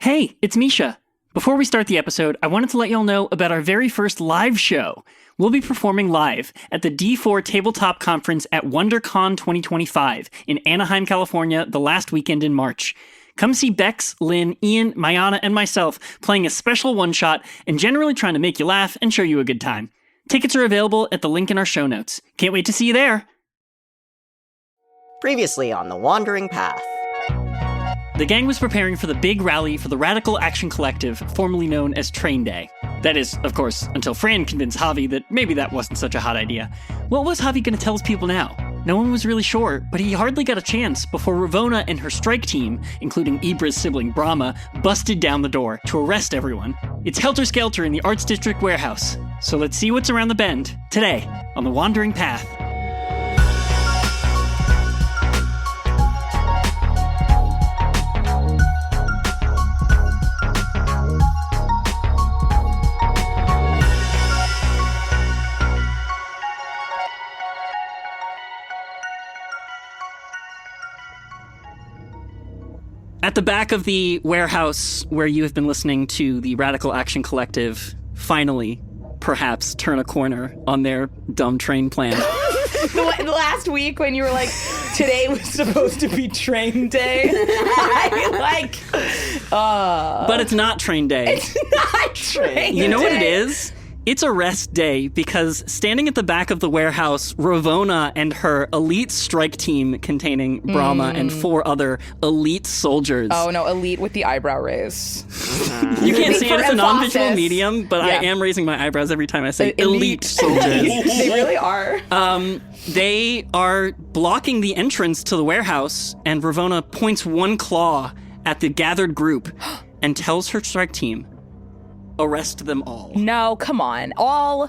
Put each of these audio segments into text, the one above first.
Hey, it's Misha. Before we start the episode, I wanted to let y'all know about our very first live show. We'll be performing live at the D4 Tabletop Conference at WonderCon 2025 in Anaheim, California, the last weekend in March. Come see Bex, Lynn, Ian, Mayana, and myself playing a special one-shot and generally trying to make you laugh and show you a good time. Tickets are available at the link in our show notes. Can't wait to see you there! Previously on The Wandering Path. The gang was preparing for the big rally for the Radical Action Collective, formerly known as Train Day. That is, of course, until Fran convinced Javi that maybe that wasn't such a hot idea. What was Javi going to tell his people now? No one was really sure, but he hardly got a chance before Ravona and her strike team, including Ibra's sibling Brahma, busted down the door to arrest everyone. It's helter-skelter in the Arts District warehouse. So let's see what's around the bend, today, on The Wandering Path. At the back of the warehouse where you have been listening to the Radical Action Collective finally, perhaps, turn a corner on their dumb train plan. Last week when you were like, today was supposed to be train day. But it's not train day. It's not train day. You know what it is? It's a rest day because standing at the back of the warehouse, Ravona and her elite strike team containing Brahma and 4 other elite soldiers. Oh no, elite with the eyebrow raise. You can't see it, it's a non-visual emphasis. medium, but Yeah. I am raising my eyebrows every time I say elite soldiers. They really are. They are blocking the entrance to the warehouse, and Ravona points one claw at the gathered group and tells her strike team, arrest them all. No, come on. All.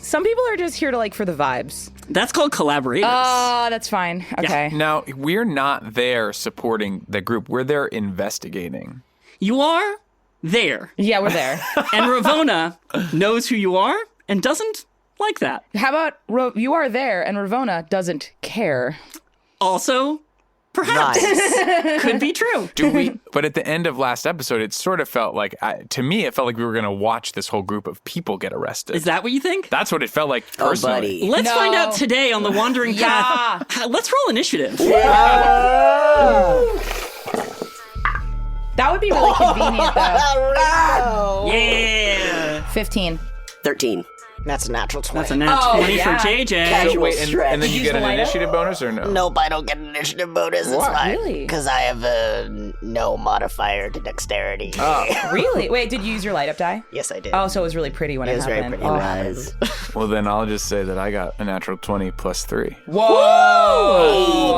Some people are just here to for the vibes. That's called collaborators. That's fine. Okay. Now, we're not there supporting the group. We're there investigating. You are there. Yeah, we're there. And Ravona knows who you are and doesn't like that. How about you are there and Ravona doesn't care? Also, perhaps. Nice. Could be true. But at the end of last episode, it sort of felt like, to me, it felt like we were going to watch this whole group of people get arrested. Is that what you think? That's what it felt like Oh, personally. buddy. Let's No. find out today on the Wandering Path. Let's roll initiative. That would be really convenient, though. Yeah. 15. 13. That's a natural 20. That's a nat 20 yeah. for JJ. Casual. So wait, and then Did you you get use an the light up? initiative bonus or no? Nope, I don't get an initiative bonus. It's fine. Really? Because I have a no modifier to dexterity. Really? Wait, did you use your light up die? Yes, I did. Oh, so it was really pretty when it it was happened. very pretty. Oh. Well, then I'll just say that I got a natural 20 plus 3. Whoa!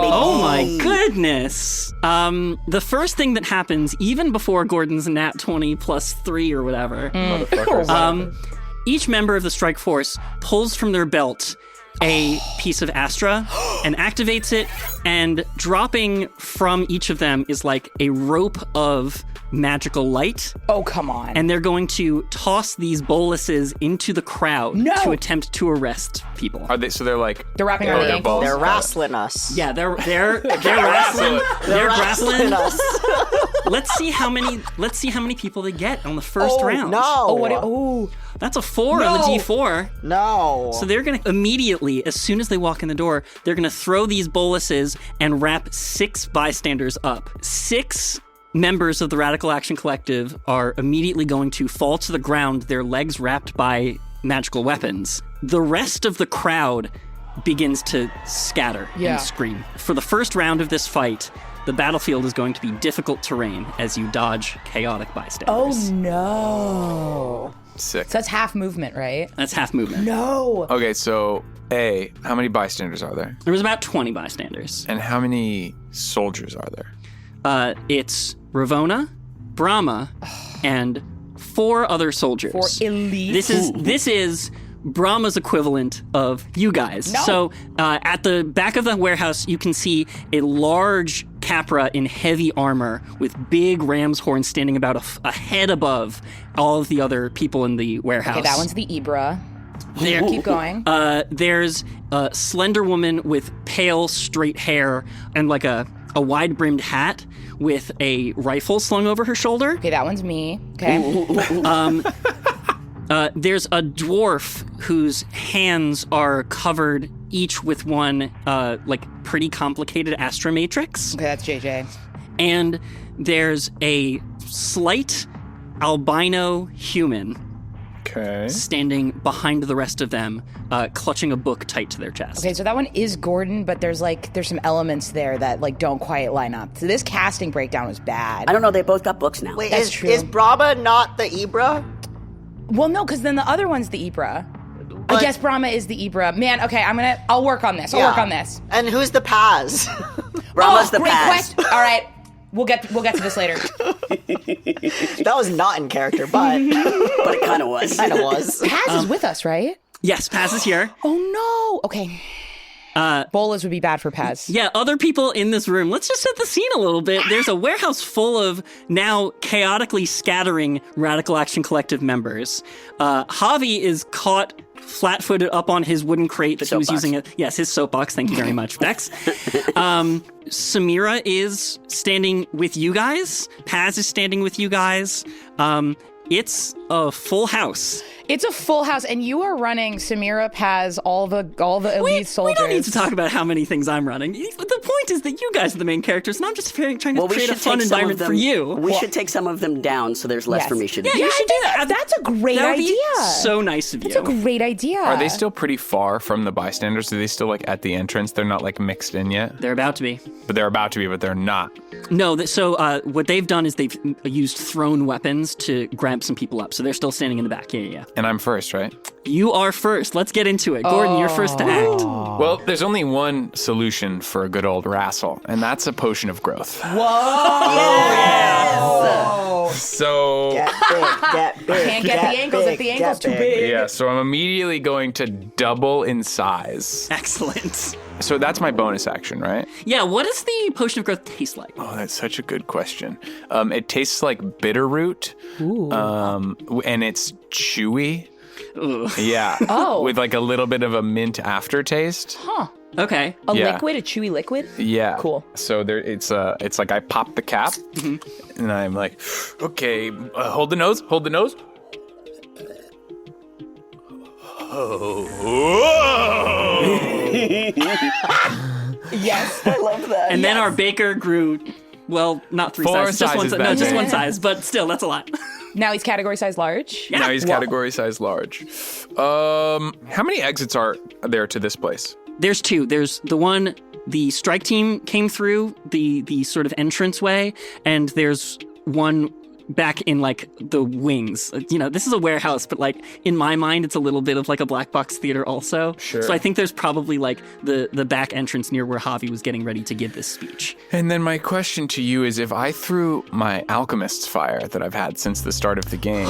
Oh my goodness. The first thing that happens, even before Gordon's nat 20 plus 3 or whatever, each member of the strike force pulls from their belt a piece of Astra and activates it, and dropping from each of them is like a rope of magical light. Oh, come on. And they're going to toss these boluses into the crowd to attempt to arrest people. Are they? So they're like They're wrapping around the they're ankles? balls. They're wrestling us. Yeah, they're wrestling. They're wrestling. us. Let's see how many people they get on the first round. No. Oh. That's a 4 on the D4. No. So they're going to immediately, as soon as they walk in the door, they're going to throw these boluses and wrap 6 bystanders up. 6 members of the Radical Action Collective are immediately going to fall to the ground, their legs wrapped by magical weapons. The rest of the crowd begins to scatter and scream. For the first round of this fight, the battlefield is going to be difficult terrain as you dodge chaotic bystanders. Oh, no. Sick. So that's half movement, right? That's half movement. No. Okay, so how many bystanders are there? There was about 20 bystanders. And how many soldiers are there? It's Ravona, Brahma, and 4 other soldiers. 4 elite. This is Brahma's equivalent of you guys. No. So at the back of the warehouse, you can see a large Capra in heavy armor with big ram's horns standing about a head above all of the other people in the warehouse. Okay, that one's the Ibra. Keep going. There's a slender woman with pale, straight hair and like a a wide-brimmed hat with a rifle slung over her shoulder. Okay, that one's me. Okay. There's a dwarf whose hands are covered each with one, pretty complicated astromatrix. Okay, that's JJ. And there's a slight albino human standing behind the rest of them, clutching a book tight to their chest. Okay, so that one is Gordon, but there's some elements there that don't quite line up. So this casting breakdown was bad. I don't know. They both got books now. Wait, That's is true. Brahma not the Ibra? Well, no, because then the other one's the Ibra. I But- guess Brahma is the Ibra. Man, okay, I'll work on this. I'll work on this. And who's the Paz? Brahma's the great past. question. All right, we'll get to this later. That was not in character, but But it kind of was. kind of was. Paz is with us, right? Yes, Paz is here. Oh no. Okay. Bolas would be bad for Paz. Yeah, other people in this room. Let's just set the scene a little bit. There's a warehouse full of now chaotically scattering Radical Action Collective members. Javi is caught flat-footed up on his wooden crate that he was using. Yes, his soapbox. Thank you very much, Bex. Samira is standing with you guys. Paz is standing with you guys. It's a full house. It's a full house, and you are running Samira, Paz, all the elite soldiers. We don't need to talk about how many things I'm running. The point is that you guys are the main characters, and I'm just trying to create a fun environment for you. We should take some of them down so there's less Yes. for me to do. Yeah, you should do that. That's a great That would be idea. so nice of you. That's a great idea. Are they still pretty far from the bystanders? Are they still at the entrance? They're not mixed in yet? They're about to be. But they're about to be, but they're not. No, so what they've done is they've used thrown weapons to grab some people up. So they're still standing in the back. Yeah. And I'm first, right? You are first. Let's get into it. Gordon, you're first to act. Well, there's only one solution for a good old Wrassle, and that's a potion of growth. So Get big. Can't get the angles if the angle's too big. yeah, so I'm immediately going to double in size. Excellent. So that's my bonus action, right? Yeah, what does the potion of growth taste like? Oh, that's such a good question. It tastes like bitter root. And it's chewy. Ooh. Yeah. Oh. With a little bit of a mint aftertaste. Huh. Okay. A Yeah. liquid, a chewy liquid? Yeah. Cool. So it's like I pop the cap, and I'm like, okay, hold the nose. Yes. I love that. And then our baker grew, well, not three Four sizes, just one sizes size. No, back just then. one size, but still, that's a lot. Now he's category size large. Yeah. Now he's Whoa. category size large. How many exits are there to this place? There's two. There's the one the strike team came through, the sort of entranceway, and there's one back in the wings. This is a warehouse, but in my mind, it's a little bit of a black box theater also. Sure. So I think there's probably the back entrance near where Javi was getting ready to give this speech. And then my question to you is, if I threw my alchemist's fire that I've had since the start of the game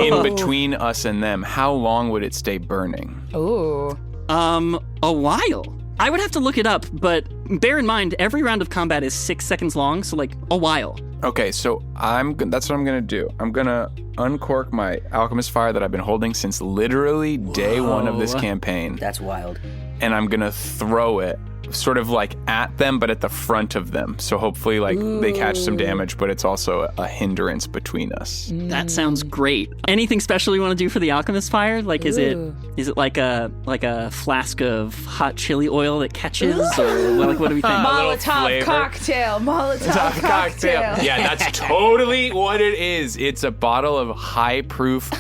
in between us and them, how long would it stay burning? Ooh. A while. I would have to look it up, but bear in mind, every round of combat is 6 seconds long, so a while. Okay, so that's what I'm gonna do. I'm gonna uncork my alchemist fire that I've been holding since literally day one of this campaign, That's wild. and I'm gonna throw it sort of at them, but at the front of them. So hopefully they catch some damage, but it's also a hindrance between us. That sounds great. Anything special you want to do for the alchemist fire? Is it like a flask of hot chili oil that catches, or what do we think? Molotov flavor. cocktail. Molotov cocktail. Yeah, that's totally what it is. It's a bottle of high proof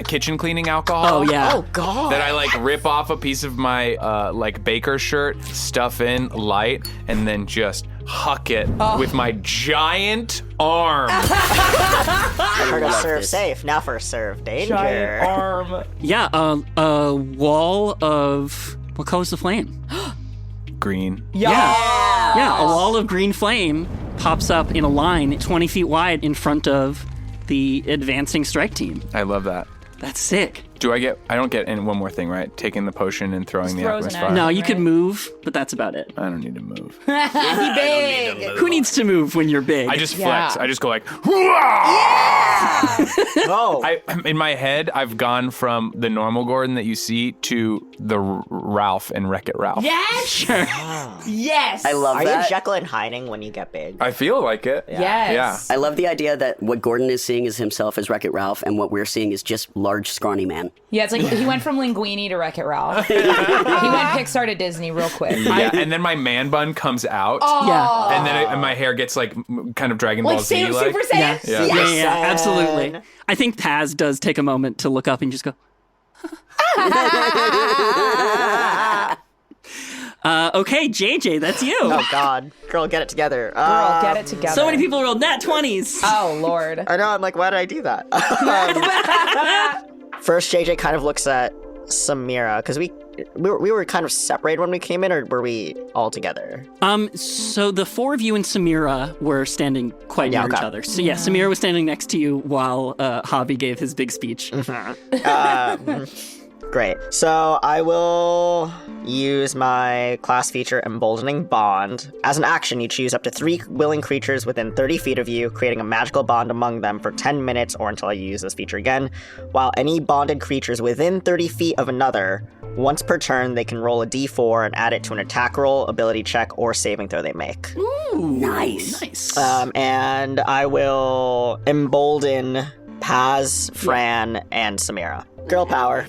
kitchen cleaning alcohol. Oh yeah. Oh God. That I rip off a piece of my baker shirt, stuff in, light, and then just huck it with my giant arm. Heard of serve safe. Now for serve danger. Giant arm. Yeah. A wall of what color's the flame? Green. Yeah. A wall of green flame pops up in a line 20 feet wide in front of the advancing strike team. I love that. That's sick. I don't get in one more thing, right? Taking the potion and throwing the throws alchemist an fire. No, you could move, but that's about it. I don't need to move. Be big. Who needs to move when you're big? I just Yeah. flex. I just go like, Oh. in my head, I've gone from the normal Gordon that you see to the Ralph in Wreck-It Ralph. Yes. Sure. Yes. I love Are you that. Jekyll and hiding when you get big? I feel like it. Yes. Yeah. I love the idea that what Gordon is seeing is himself as Wreck-It Ralph, and what we're seeing is just large, scrawny man. Yeah, it's like he went from Linguini to Wreck-It Ralph. He went Pixar to Disney real quick. Yeah, and then my man bun comes out. Yeah. And then and my hair gets like kind of Dragon Ball Like Z like. Super Saiyan. Yeah. Yeah. Yeah, absolutely. I think Paz does take a moment to look up and just go, okay, JJ, that's you. Oh God, girl, get it together. Girl, get it together. So many people rolled nat 20s. Oh, Lord. I know. I'm like, why did I do that? First, JJ kind of looks at Samira because we were kind of separated when we came in, or were we all together? So the four of you and Samira were standing quite near okay. each other. So yeah, Samira was standing next to you while Hobby gave his big speech. Great. So I will use my class feature Emboldening Bond. As an action, you choose up to 3 willing creatures within 30 feet of you, creating a magical bond among them for 10 minutes or until you use this feature again. While any bonded creatures within 30 feet of another, once per turn, they can roll a d4 and add it to an attack roll, ability check, or saving throw they make. Ooh, Nice. Nice. And I will embolden Paz, Fran, and Samira. Girl power.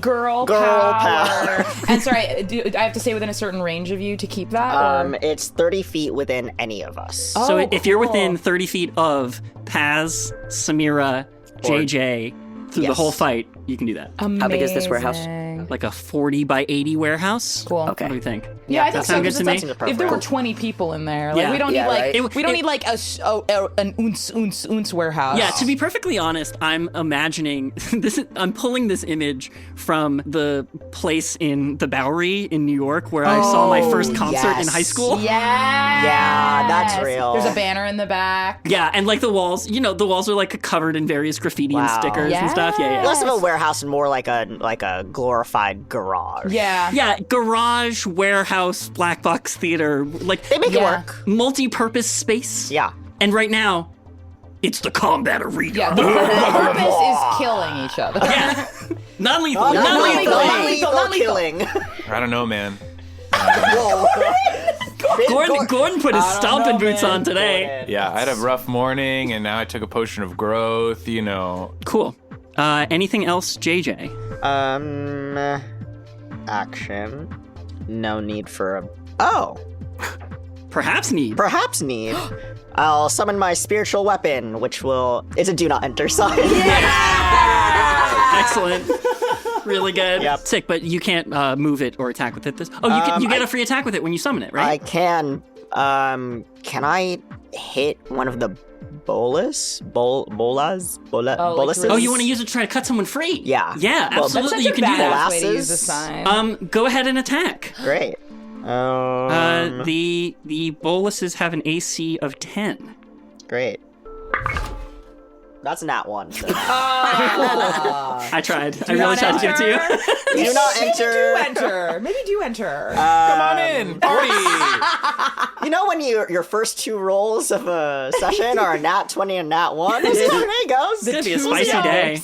Girl power. And sorry, do I have to stay within a certain range of you to keep that? or- It's 30 feet within any of us. So Oh, if you're cool. within 30 feet of Paz, Samira, JJ, through the Yes. whole fight, you can do that. Amazing. How big is this warehouse? Like a 40 by 80 warehouse. Cool. Okay. What do you think? Yeah, I That think so. sound good 'Cause to it's me? like, Seems if there appropriate. were 20 people in there, like Yeah. we don't need Yeah, like right. we don't need like an ounce warehouse. Yeah, to be perfectly honest, I'm imagining this. I'm pulling this image from the place in the Bowery in New York where I saw my first concert in yes. high school. Yeah, that's real. There's a banner in the back. Yeah, and like the walls, the walls are like covered in various graffiti and Wow. stickers and stuff. Yeah. Less of a warehouse and more like a glorified garage. Yeah. Yeah, garage, warehouse, black box theater, like They make it Yeah. work. multi-purpose space. Yeah. And right now, it's the combat arena. Yeah, the purpose is killing each other. Yeah. Non-lethal. Not Non-lethal. non-lethal. killing. I don't know, man. Gordon put his stomping boots on today. Yeah, I had a rough morning, and now I took a potion of growth. Cool. Anything else, JJ? Action. No need for a... Oh, Perhaps need. perhaps need. I'll summon my spiritual weapon, which will... It's a do not enter sign. Excellent. Really good. Yep. Sick, but you can't move it or attack with it. You get a free attack with it when you summon it, I right? can. Can I hit one of the boluses? Oh, you want to use it to try to cut someone free? Yeah. Yeah, Well, absolutely. Such You a can do that. badass way to use the Molasses? sign. Go ahead and attack. Great. The boluses have an AC of 10. Great. That's not one. I tried. I really tried to give it to you. Do not enter. Maybe do enter. Come on in, 40. You know when your first 2 rolls of a session are a nat 20 and nat 1? There you go. It's gonna be a spicy day.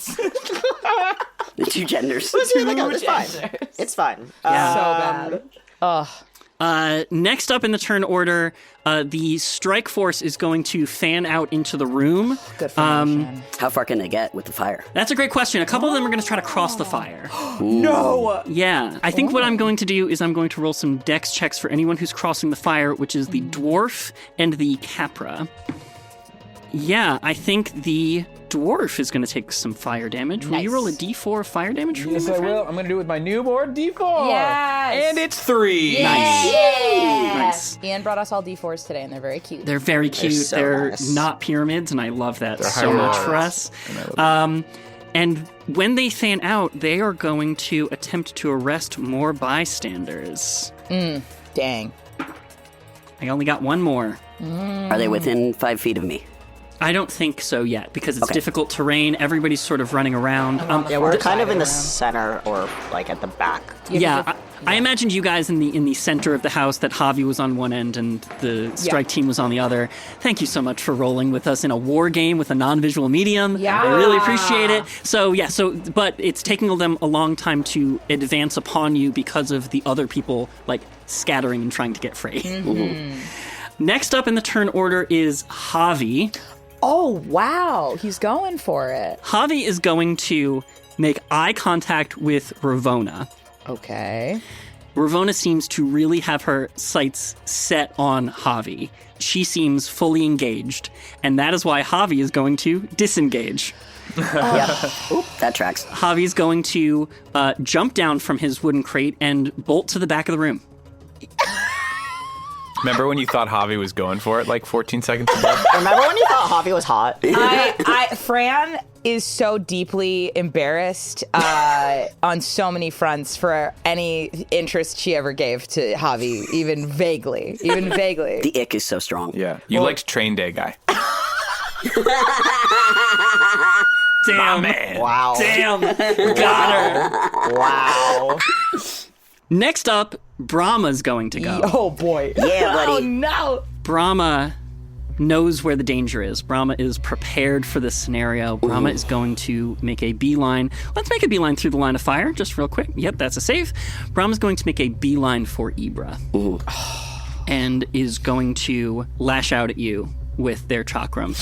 The 2 genders. It's fine. It's fine. Yeah. So bad. Ugh. Next up in the turn order, the strike force is going to fan out into the room. Good formation. How far can they get with the fire? That's a great question. A couple of them are going to try to cross the fire. No. Yeah. I think what I'm going to do is I'm going to roll some dex checks for anyone who's crossing the fire, which is the dwarf and the capra. Yeah, I think the dwarf is going to take some fire damage. Will you Nice. roll a d4 of fire damage for me, Yes, my I friend? will. I'm going to do it with my newborn D4. Yes. And it's 3. Nice. Nice. Ian brought us all D4s today, and they're very cute. They're very cute. so They're nice. not pyramids, and I love that so higher much rolls. for us. And when they fan out, they are going to attempt to arrest more bystanders. Dang. I only got one more. Are they within 5 feet of me? I don't think so yet, because it's difficult terrain. Everybody's sort of running around. Yeah, we're kind of in the center or like at the back. I imagined you guys in the center of the house, that Javi was on one end and the strike team was on the other. Thank you so much for rolling with us in a war game with a non-visual medium. Yeah. I really appreciate it. But it's taking them a long time to advance upon you because of the other people like scattering and trying to get free. Mm-hmm. Next up in the turn order is Javi. Oh, wow. He's going for it. Javi is going to make eye contact with Ravona. Okay. Ravona seems to really have her sights set on Javi. She seems fully engaged, and that is why Javi is going to disengage. Oop, that tracks. Javi is going to jump down from his wooden crate and bolt to the back of the room. Remember when you thought Javi was going for it like 14 seconds ago? Remember when you thought Javi was hot? Fran is so deeply embarrassed on so many fronts for any interest she ever gave to Javi, even vaguely. The ick is so strong. Yeah. You liked Train Day guy. Damn. Man. Wow. Damn. Got her. Wow. Next up, Brahma's going to go. Oh, boy. Yeah, buddy. Oh, no. Brahma knows where the danger is. Brahma is prepared for this scenario. Brahma is going to make a beeline. Let's make a beeline through the line of fire, just real quick. Yep, that's a save. Brahma's going to make a beeline for Ibra. And is going to lash out at you with their chakram.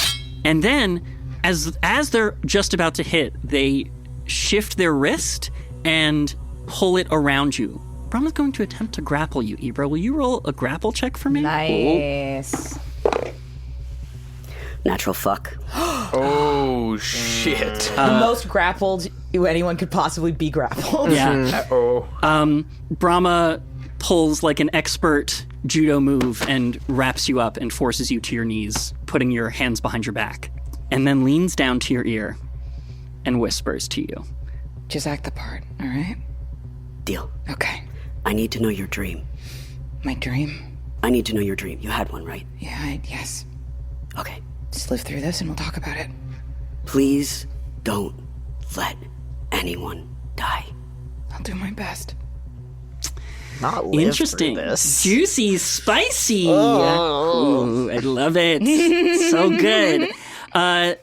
And then, as they're just about to hit, they shift their wrist and pull it around you. Brahma's going to attempt to grapple you, Ibra. Will you roll a grapple check for me? Nice. Natural fuck. Oh, shit. The most grappled anyone could possibly be grappled. Yeah. Brahma pulls like an expert judo move and wraps you up and forces you to your knees, putting your hands behind your back, and then leans down to your ear and whispers to you. Just act the part, all right? Deal. Okay. I need to know your dream. My dream? I need to know your dream. You had one, right? Yeah, yes. Okay. Just live through this and we'll talk about it. Please don't let anyone die. I'll do my best. Not live Interesting. through this. Juicy, spicy. Ooh, I love it. So good.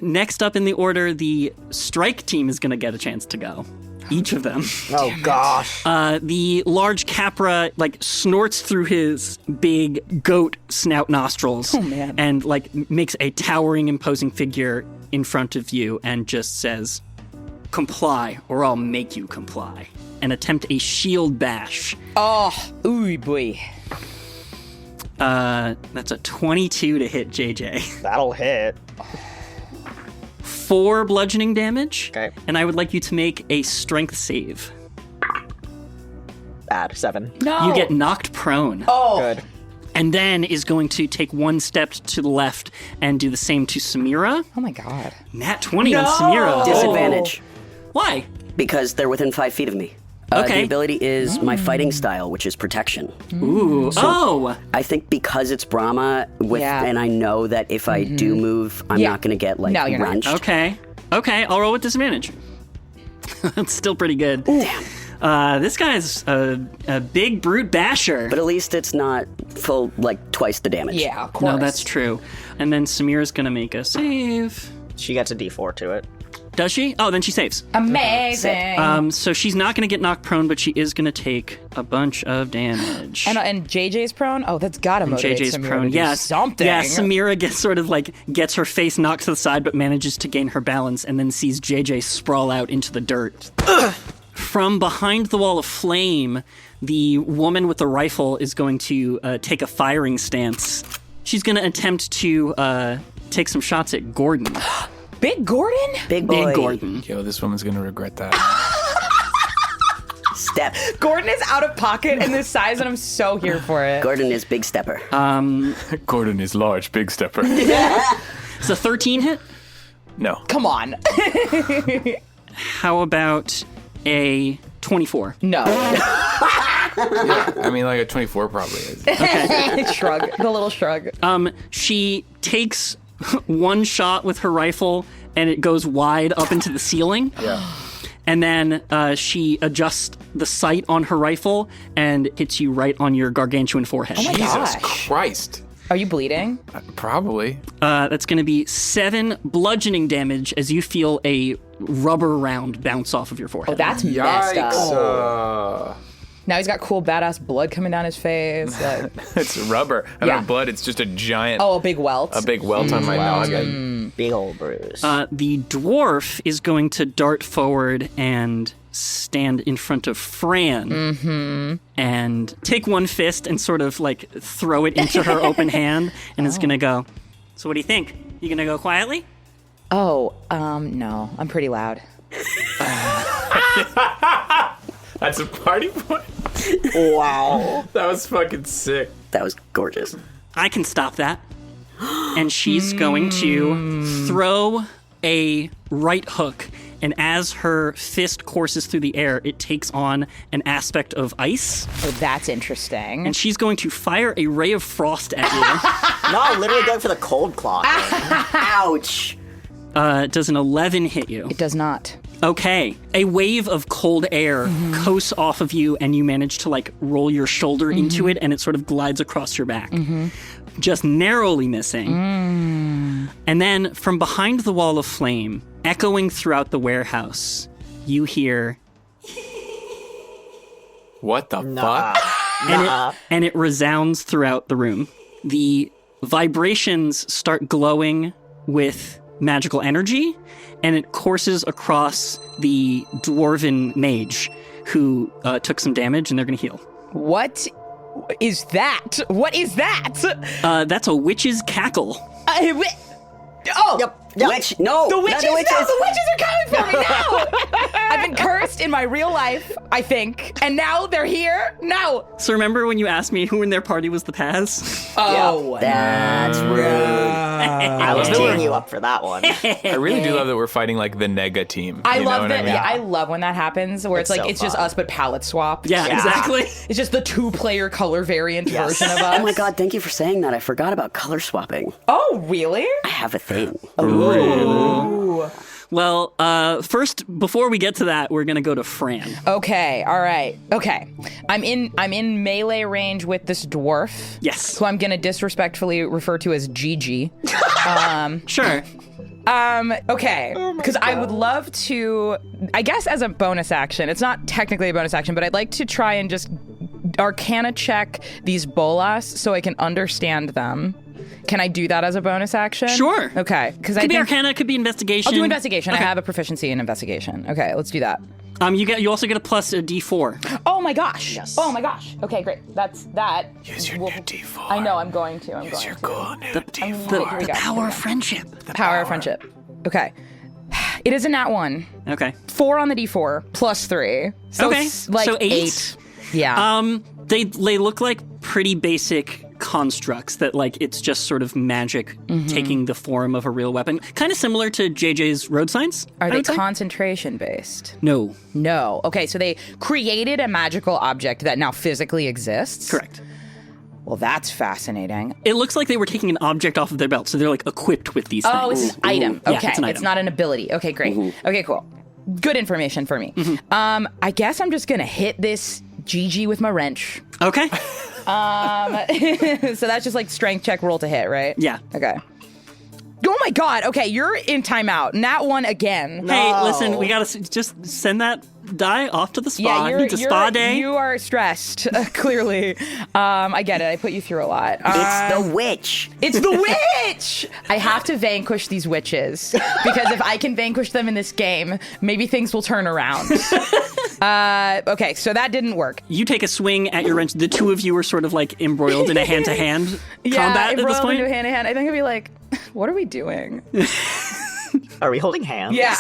Next up in the order, the strike team is going to get a chance to go. Each of them. Oh, gosh. The large Capra, snorts through his big goat snout nostrils. Oh, man. And, makes a towering, imposing figure in front of you and just says, "Comply, or I'll make you comply." And attempt a shield bash. Oh, ooh, boy. That's a 22 to hit JJ. That'll hit. 4 bludgeoning damage. Okay. And I would like you to make a strength save. Bad. 7. No. You get knocked prone. Oh. Good. And then is going to take 1 step to the left and do the same to Samira. Oh, my God. Nat 20 on Samira. Disadvantage. Why? Because they're within 5 feet of me. Okay. The ability is my fighting style, which is protection. Ooh. I think because it's Brahma, Yeah. and I know that if I do move, I'm Yeah. not going to get No, you're not. wrenched. Okay. I'll roll with disadvantage. That's still pretty good. Damn. This guy's a big brute basher. But at least it's not full, twice the damage. Yeah, of course. No, that's true. And then Samira's going to make a save. She gets a D4 to it. Does she? Oh, then she saves. Amazing. So she's not going to get knocked prone, but she is going to take a bunch of damage. And JJ's prone? Oh, that's gotta motivate JJ's Samira prone. to do Yes. something. Yeah, Samira gets her face knocked to the side, but manages to gain her balance, and then sees JJ sprawl out into the dirt. From behind the wall of flame, the woman with the rifle is going to take a firing stance. She's going to attempt to take some shots at Gordon. Big Gordon? Big boy. Big Gordon. Yo, this woman's going to regret that. Step. Gordon is out of pocket and this size, and I'm so here for it. Gordon is big stepper. Gordon is large, big stepper. It's a 13 hit? No. Come on. How about a 24? No. I mean, a 24 probably is. Shrug. The little shrug. She takes one shot with her rifle, and it goes wide up into the ceiling. Yeah. And then she adjusts the sight on her rifle and hits you right on your gargantuan forehead. Oh my Jesus gosh. Christ. Are you bleeding? Probably. That's going to be 7 bludgeoning damage as you feel a rubber round bounce off of your forehead. Oh, that's messed up. Yikes. Now he's got cool, badass blood coming down his face. Like, It's rubber. And Yeah. not blood, it's just a giant, oh, a big welt. a big welt on my noggin. Big old bruise. The dwarf is going to dart forward and stand in front of Fran and take one fist and sort of like throw it into her open hand and is going to go, so what do you think? You going to go quietly? Oh, no. I'm pretty loud. That's a party point. Wow. That was fucking sick. That was gorgeous. I can stop that. And she's going to throw a right hook. And as her fist courses through the air, it takes on an aspect of ice. Oh, that's interesting. And she's going to fire a ray of frost at you. No, I'm literally going for the cold claw. Ouch. Does an 11 hit you? It does not. Okay. A wave of cold air coasts off of you, and you manage to like roll your shoulder into it, and it sort of glides across your back. Just narrowly missing. And then from behind the wall of flame, echoing throughout the warehouse, you hear, What the fuck? and it resounds throughout the room. The vibrations start glowing with magical energy, and it courses across the dwarven mage who took some damage, and they're going to heal. What is that? What is that? That's a witch's cackle. Oh! Yep. Witch, no. The witches, not the witches. no, the witches are coming for me now! I've been cursed in my real life, I think, and now they're here? No! So remember when you asked me who in their party was the Paz? Oh, That's rude. I was teeing you up for that one. I really do love that we're fighting like the Nega team. I You know love what that. I mean? Yeah, I love when that happens, where it's like so it's just fun. us but palette swap. Yeah, exactly. It's just the 2-player color variant Yes. version of us. Oh my god, thank you for saying that. I forgot about color swapping. Oh, really? I have a thing. Well, first, before we get to that, we're going to go to Fran. Okay, all right. Okay. I'm in melee range with this dwarf. Yes. Who I'm gonna disrespectfully refer to as Gigi. Sure. Okay. Because I would love to, I guess as a bonus action, it's not technically a bonus action, but I'd like to try and just arcana check these bolas so I can understand them. Can I do that as a bonus action? Sure. Okay. Because I Could be think Arcana, could be Investigation. I'll do investigation. Okay. I have a proficiency in investigation. Okay, let's do that. You also get a plus a D4. Oh my gosh. Yes. Oh my gosh. Okay, great. That's that. Use your new D4. I know. I'm going to. Use your cool new The D4. Here we go. power of friendship. Power of friendship. Okay. It is a nat 1. Okay. 4 on the D4 plus 3. So Okay, like so 8. 8. Yeah. They look like pretty basic constructs that like it's just sort of magic taking the form of a real weapon. Kind of similar to JJ's road signs. Are I they would say. concentration based? No. No. Okay, so they created a magical object that now physically exists? Correct. Well, that's fascinating. It looks like they were taking an object off of their belt, so they're like equipped with these Oh, things. it's an item. Yeah, Okay, it's an item. not an ability. Okay, great. Okay, cool. Good information for me. I guess I'm just gonna hit this Gigi with my wrench. Okay. So that's just like strength check roll to hit, right? Yeah. Okay. Oh my god. Okay, you're in timeout. Nat 1 again. Hey, listen, we gotta just send that die off to the spa. It's a spa day. You are stressed, clearly. I get it. I put you through a lot. It's the witch. It's the witch! I have to vanquish these witches because if I can vanquish them in this game, maybe things will turn around. Okay, so that didn't work. You take a swing at your wrench. The two of you are sort of like embroiled in a hand-to-hand combat at this embroiled point. into hand-to-hand. I think I'd be like, what are we doing? Are we holding hands? Yeah.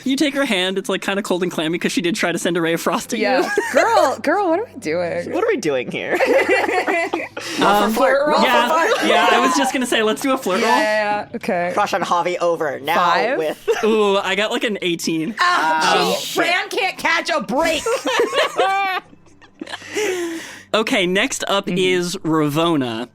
You take her hand. It's like kind of cold and clammy because she did try to send a ray of frost at you. Yeah. Girl, what are we doing? What are we doing here? Flirt roll? Yeah, I was just gonna say let's do a flirt Yeah. Okay. Crush on Javi over now 5? with. roll. Ooh, I got like an 18. Fran can't catch a break. Okay, next up is Ravona.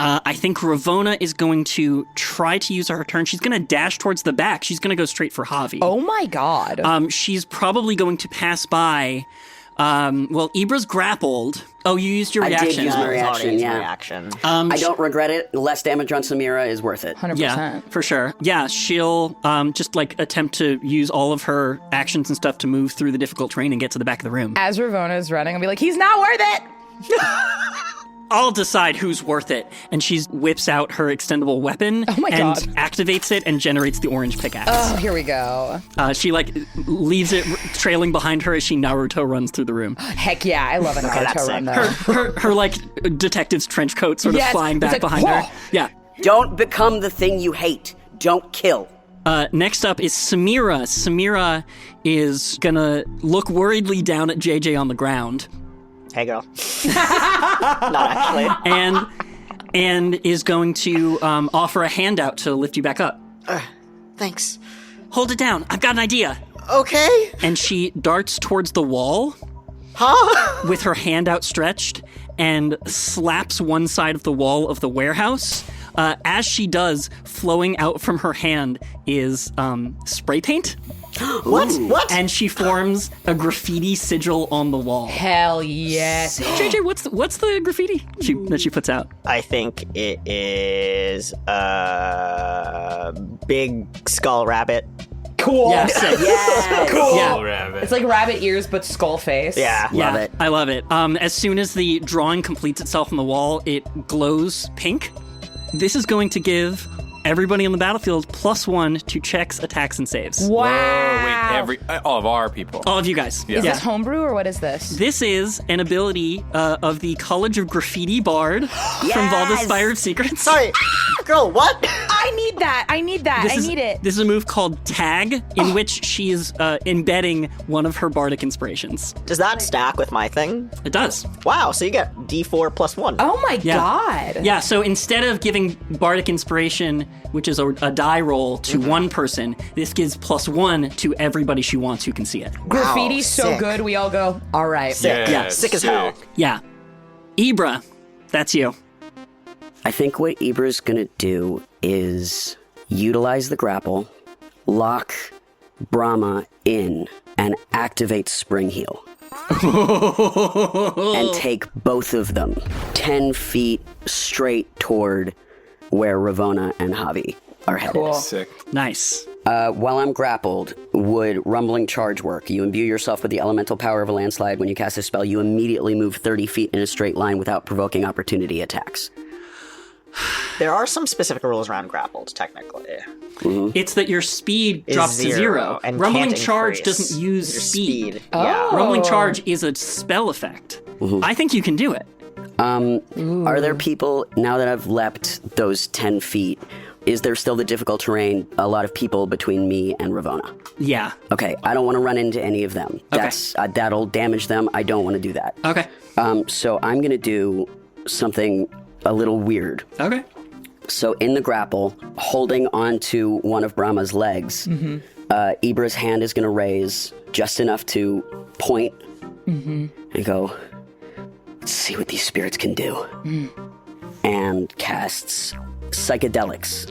I think Ravona is going to try to use her turn. She's going to dash towards the back. She's going to go straight for Javi. Oh my god. She's probably going to pass by. Ibra's grappled. Oh, you used your reaction. I did use my I've already reaction, used yeah. my reaction. I don't regret it. Less damage on Samira is worth it. 100%. Yeah, for sure. Yeah, she'll just like attempt to use all of her actions and stuff to move through the difficult terrain and get to the back of the room. As Ravona is running, I'll be like, he's not worth it! I'll decide who's worth it. And she whips out her extendable weapon Oh my and God. activates it and generates the orange pickaxe. Oh, here we go. She leaves it trailing behind her as she Naruto runs through the room. Heck yeah, I love an that's Naruto run, sick. though. Her like detective's trench coat sort of Yes, flying it's back like, behind her. whoa. Yeah. Don't become the thing you hate. Don't kill. Next up is Samira. Samira is gonna look worriedly down at JJ on the ground. Hey, girl. Not actually. And is going to offer a handout to lift you back up. Thanks. Hold it down. I've got an idea. Okay. And she darts towards the wall Huh? with her hand outstretched and slaps one side of the wall of the warehouse. As she does, flowing out from her hand is spray paint. What? What? And she forms a graffiti sigil on the wall. Hell yes. JJ, what's the graffiti that she puts out? I think it is a big skull rabbit. Cool. Yeah, sick. Yes. Cool. Yeah. It's like rabbit ears, but skull face. Yeah. Love it. I love it. As soon as the drawing completes itself on the wall, it glows pink. This is going to give everybody on the battlefield +1 to checks, attacks, and saves. Wow. Wait, all of our people. All of you guys. Yeah. Is this homebrew or what is this? This is an ability of the College of Graffiti Bard from Yes! Vault of Secrets. Sorry. Girl, what? I need that. I need that. I need it. This is a move called Tag, in which she is embedding one of her bardic inspirations. Does that stack with my thing? It does. Wow, so you get D4 +1. Oh my Yeah. god. Yeah, so instead of giving bardic inspiration, which is a die roll, to one person, this gives +1 to everybody she wants who can see it. Graffiti's so sick. good, we all go, all right. Sick. Yeah. Sick as hell. Yeah. Ibra, that's you. I think what Ibra's gonna do is utilize the grapple, lock Brahma in, and activate Spring Heal. And take both of them 10 feet straight toward where Ravona and Javi are headed. Cool. Sick. Nice. While I'm grappled, would Rumbling Charge work? You imbue yourself with the elemental power of a landslide. When you cast a spell, you immediately move 30 feet in a straight line without provoking opportunity attacks. There are some specific rules around grappled, technically. It's that your speed Is drops to 0. and Rumbling can't Charge increase doesn't use your speed. Yeah. Rumbling Charge is a spell effect. I think you can do it. Are there people, now that I've leapt those 10 feet, is there still the difficult terrain, a lot of people between me and Ravona? Yeah. Okay, I don't want to run into any of them. That's that'll damage them. I don't want to do that. Okay. So I'm going to do something a little weird. Okay. So in the grapple, holding onto one of Brahma's legs, Ibra's hand is going to raise just enough to point and go, let's see what these spirits can do. And casts Psychedelics.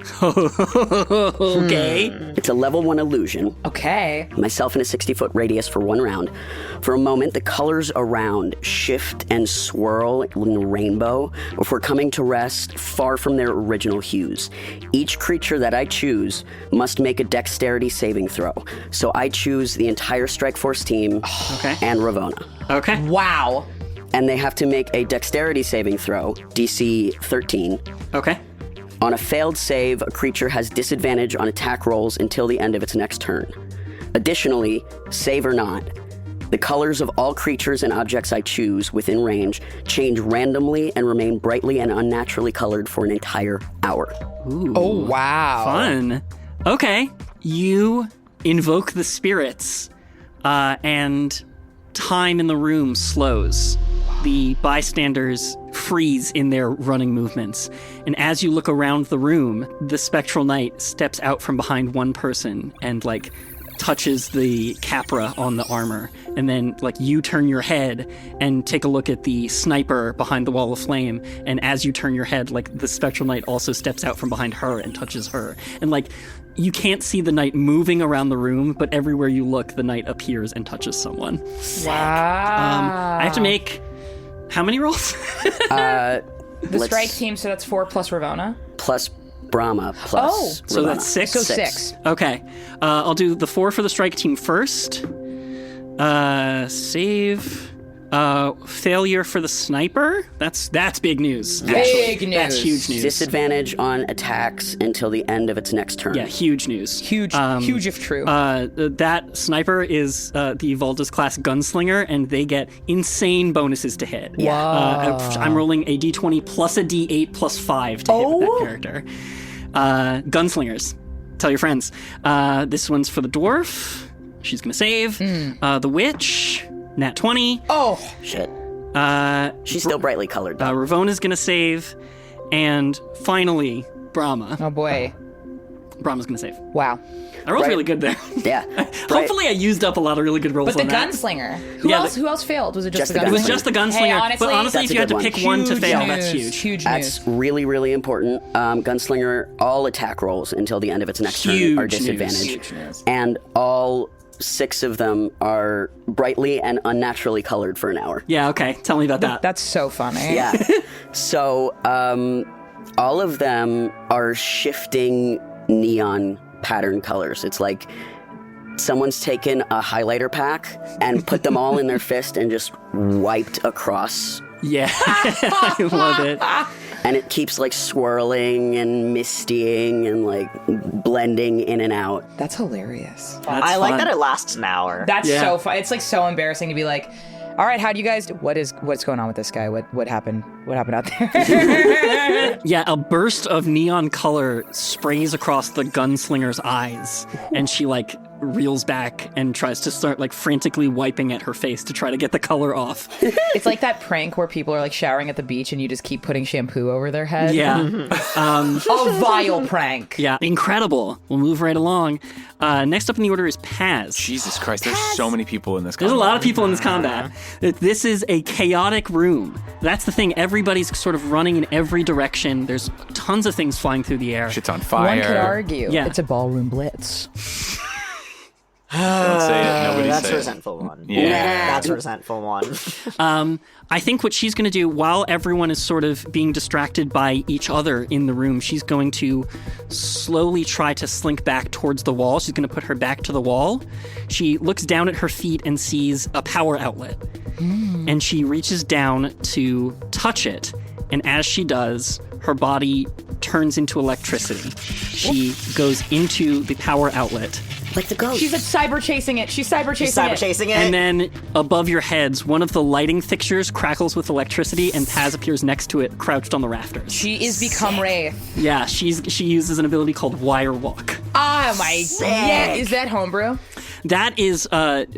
Okay. It's a level 1 illusion. Okay. Myself in a 60-foot radius for 1 round. For a moment, the colors around shift and swirl in a rainbow before coming to rest far from their original hues. Each creature that I choose must make a dexterity saving throw. So I choose the entire Strike Force team and Ravona. Okay. Wow. And they have to make a dexterity saving throw, DC 13. Okay. On a failed save, a creature has disadvantage on attack rolls until the end of its next turn. Additionally, save or not, the colors of all creatures and objects I choose within range change randomly and remain brightly and unnaturally colored for an entire hour. Ooh. Oh, wow. Fun. Okay. You invoke the spirits, and time in the room slows. The bystanders freeze in their running movements. And as you look around the room, the spectral knight steps out from behind one person and, like, touches the capra on the armor, and then like you turn your head and take a look at the sniper behind the wall of flame, and as you turn your head, like the spectral knight also steps out from behind her and touches her, and like you can't see the knight moving around the room, but everywhere you look, the knight appears and touches someone. Wow. I have to make how many rolls? The strike team, so that's 4 plus Ravona. Plus Brahma, plus Ravona. So that's 6? So 6. Okay. I'll do the 4 for the strike team first. Save. Failure for the sniper. That's big news. Big news. That's huge news. Disadvantage on attacks until the end of its next turn. Yeah, huge news. Huge if true. That sniper is the Evolved class gunslinger, and they get insane bonuses to hit. Wow. I'm rolling a d20 plus a d8 plus 5 to hit with that character. Gunslingers. Tell your friends. This one's for the dwarf. She's going to save. The witch. Nat 20. Oh, shit. She's still brightly colored, though. Ravona's gonna save. And finally, Brahma. Oh, boy. Brahma's gonna save. Wow. I rolled really good there. Yeah. Hopefully I used up a lot of really good rolls But the on that. gunslinger. Who else failed? Was it just the gunslinger? It was just the gunslinger. Hey, but honestly, if you had to pick one to fail, that's huge. Huge That's news. really, really important. Gunslinger, all attack rolls until the end of its next turn are disadvantaged. Huge news. And all 6 of them are brightly and unnaturally colored for an hour. Yeah, okay. Tell me about that. That's so funny. Yeah. So all of them are shifting neon pattern colors. It's like someone's taken a highlighter pack and put them all in their fist and just wiped across. Yeah, I love it. And it keeps like swirling and mistying and like blending in and out. That's hilarious. I like that it lasts an hour. That's so fun. It's like so embarrassing to be like, all right, how do you guys do? What's going on with this guy? What happened? What happened out there? Yeah, a burst of neon color sprays across the gunslinger's eyes, and she like reels back and tries to start like frantically wiping at her face to try to get the color off. It's like that prank where people are like showering at the beach and you just keep putting shampoo over their head. Yeah. A vile prank. Yeah, incredible. We'll move right along. Next up in the order is Paz. Jesus Christ, there's so many people in this There's a combat. lot of people in this combat. This is a chaotic room. That's the thing. Everybody's sort of running in every direction. There's tons of things flying through the air. Shit's on fire. One could argue. Yeah. It's a ballroom blitz. Don't say it. Nobody That's say a it. resentful one. Yeah. That's a resentful one. I think what she's going to do while everyone is sort of being distracted by each other in the room, she's going to slowly try to slink back towards the wall. She's going to put her back to the wall. She looks down at her feet and sees a power outlet. And she reaches down to touch it. And as she does, her body turns into electricity. She goes into the power outlet. Like the ghost. She's cyber chasing it. She's cyber chasing it. And then above your heads, one of the lighting fixtures crackles with electricity, and Paz appears next to it, crouched on the rafters. She is become Wraith. Yeah, she uses an ability called Wire Walk. Oh my god. Yeah, is that homebrew? That is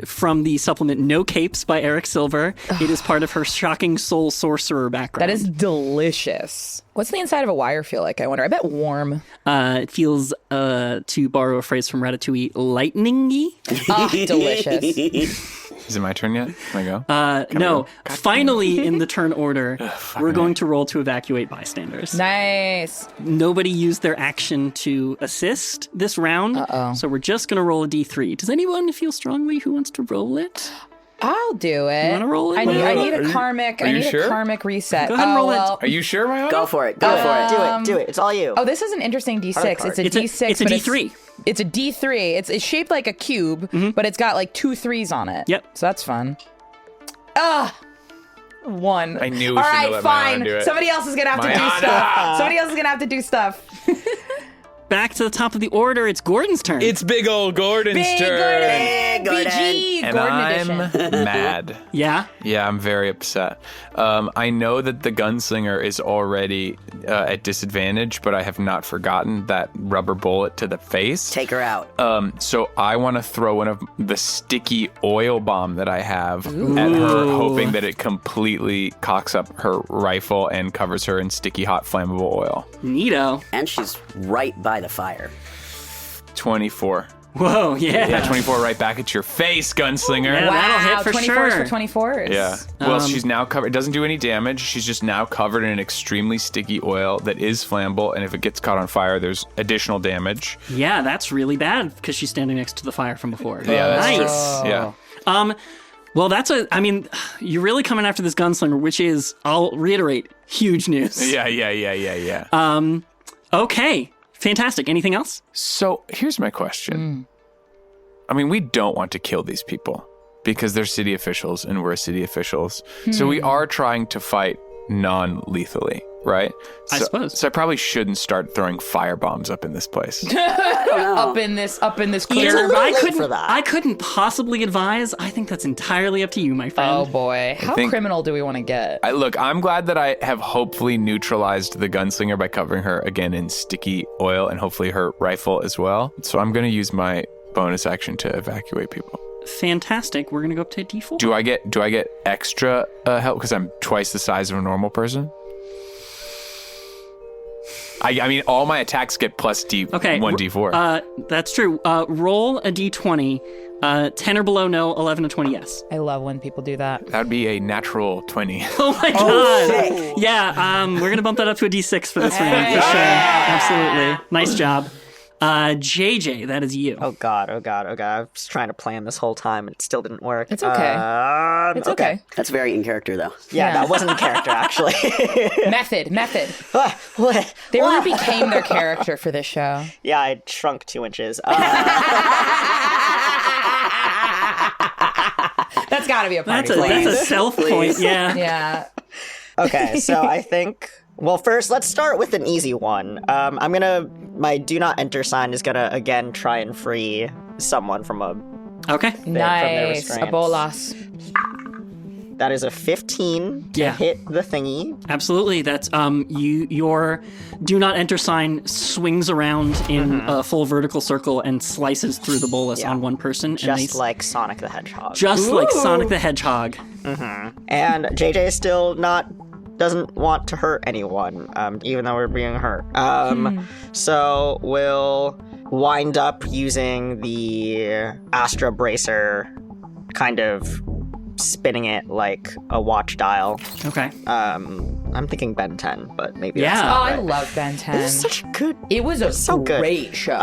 from the supplement No Capes by Eric Silver. It is part of her Shocking Soul Sorcerer background. That is delicious. What's the inside of a wire feel like, I wonder? I bet warm. It feels, to borrow a phrase from Ratatouille, lightning-y. Ah, delicious. Is it my turn yet? Can I go? No. Finally, in the turn order, we're going to roll to evacuate bystanders. Nice. Nobody used their action to assist this round, so we're just going to roll a d3. Does anyone feel strongly who wants to roll it? I'll do it. You wanna roll it? I need a karmic. Are you sure? A karmic reset. Go ahead and roll it. Are you sure, Maya? Go for it. Go for it. Do it. It's all you. Oh, this is an interesting D6. card. It's a D6. It's a but D3. It's a D3. It's shaped like a cube, but it's got like 2 3s on it. Yep. So that's fun. 1. I knew we All shouldn't right, have let fine. Maya do it. Somebody else is gonna have to do Maya. stuff. Somebody else is gonna have to do stuff. Back to the top of the order, it's Gordon's turn. It's big old Gordon's Big turn. Gordon. BG. And Gordon I'm edition. mad. Yeah? Yeah, I'm very upset. I know that the gunslinger is already at disadvantage, but I have not forgotten that rubber bullet to the face. Take her out. So I want to throw one of the sticky oil bomb that I have at her, hoping that it completely cocks up her rifle and covers her in sticky hot flammable oil. Neato. And she's right by the fire. 24. Whoa, yeah. Yeah, 24 right back at your face, gunslinger. Yeah, that'll hit for 24s sure. for 24s. Yeah. Well, she's now covered. It doesn't do any damage. She's just now covered in an extremely sticky oil that is flammable, and if it gets caught on fire, there's additional damage. Yeah, that's really bad because she's standing next to the fire from before. Yeah, that's nice. true. Yeah. Well, you're really coming after this gunslinger, which is, I'll reiterate, huge news. Yeah. Okay, fantastic. Anything else? So here's my question. I mean, we don't want to kill these people because they're city officials and we're city officials. So we are trying to fight non-lethally, right? I suppose. So I probably shouldn't start throwing fire bombs up in this place. Up in this clear. I couldn't possibly advise. I think that's entirely up to you, my friend. Oh boy, how think- criminal do we want to get? Look, I'm glad that I have hopefully neutralized the gunslinger by covering her again in sticky oil and hopefully her rifle as well. So I'm going to use my bonus action to evacuate people. Fantastic. We're gonna go up to D4. Do I get extra help because I'm twice the size of a normal person? I mean, all my attacks get plus Okay, 1d4. That's true. Roll a D20. 10 or below, no. 11 to 20, yes. I love when people do that. That would be a natural 20. Oh my god. Yeah, we're gonna bump that up to a D6 for this round for sure. Absolutely. Nice job. JJ, that is you. Oh god. I was trying to plan this whole time and it still didn't work. It's okay. It's okay. That's very in character, though. Yeah, that wasn't in character, actually. Method. What? They really became their character for this show. Yeah, I shrunk 2 inches. That's got to be a party. That's a self point, yeah. Yeah. Okay, so I think... Well, first, let's start with an easy one. My do not enter sign is gonna, again, try and free someone from a... Okay. Nice. A restraints. bolas. That is a 15 to Yeah. hit the thingy. Absolutely. That's your do not enter sign swings around in a full vertical circle and slices through the bolus on one person. Just like Sonic the Hedgehog. Just like Sonic the Hedgehog. And JJ still doesn't want to hurt anyone, even though we're being hurt. So we'll wind up using the Astra Bracer, kind of spinning it like a watch dial. Okay. I'm thinking Ben 10, but maybe Yeah. that's Oh, not I right. love Ben 10. This is such a good... It was a so good. great show.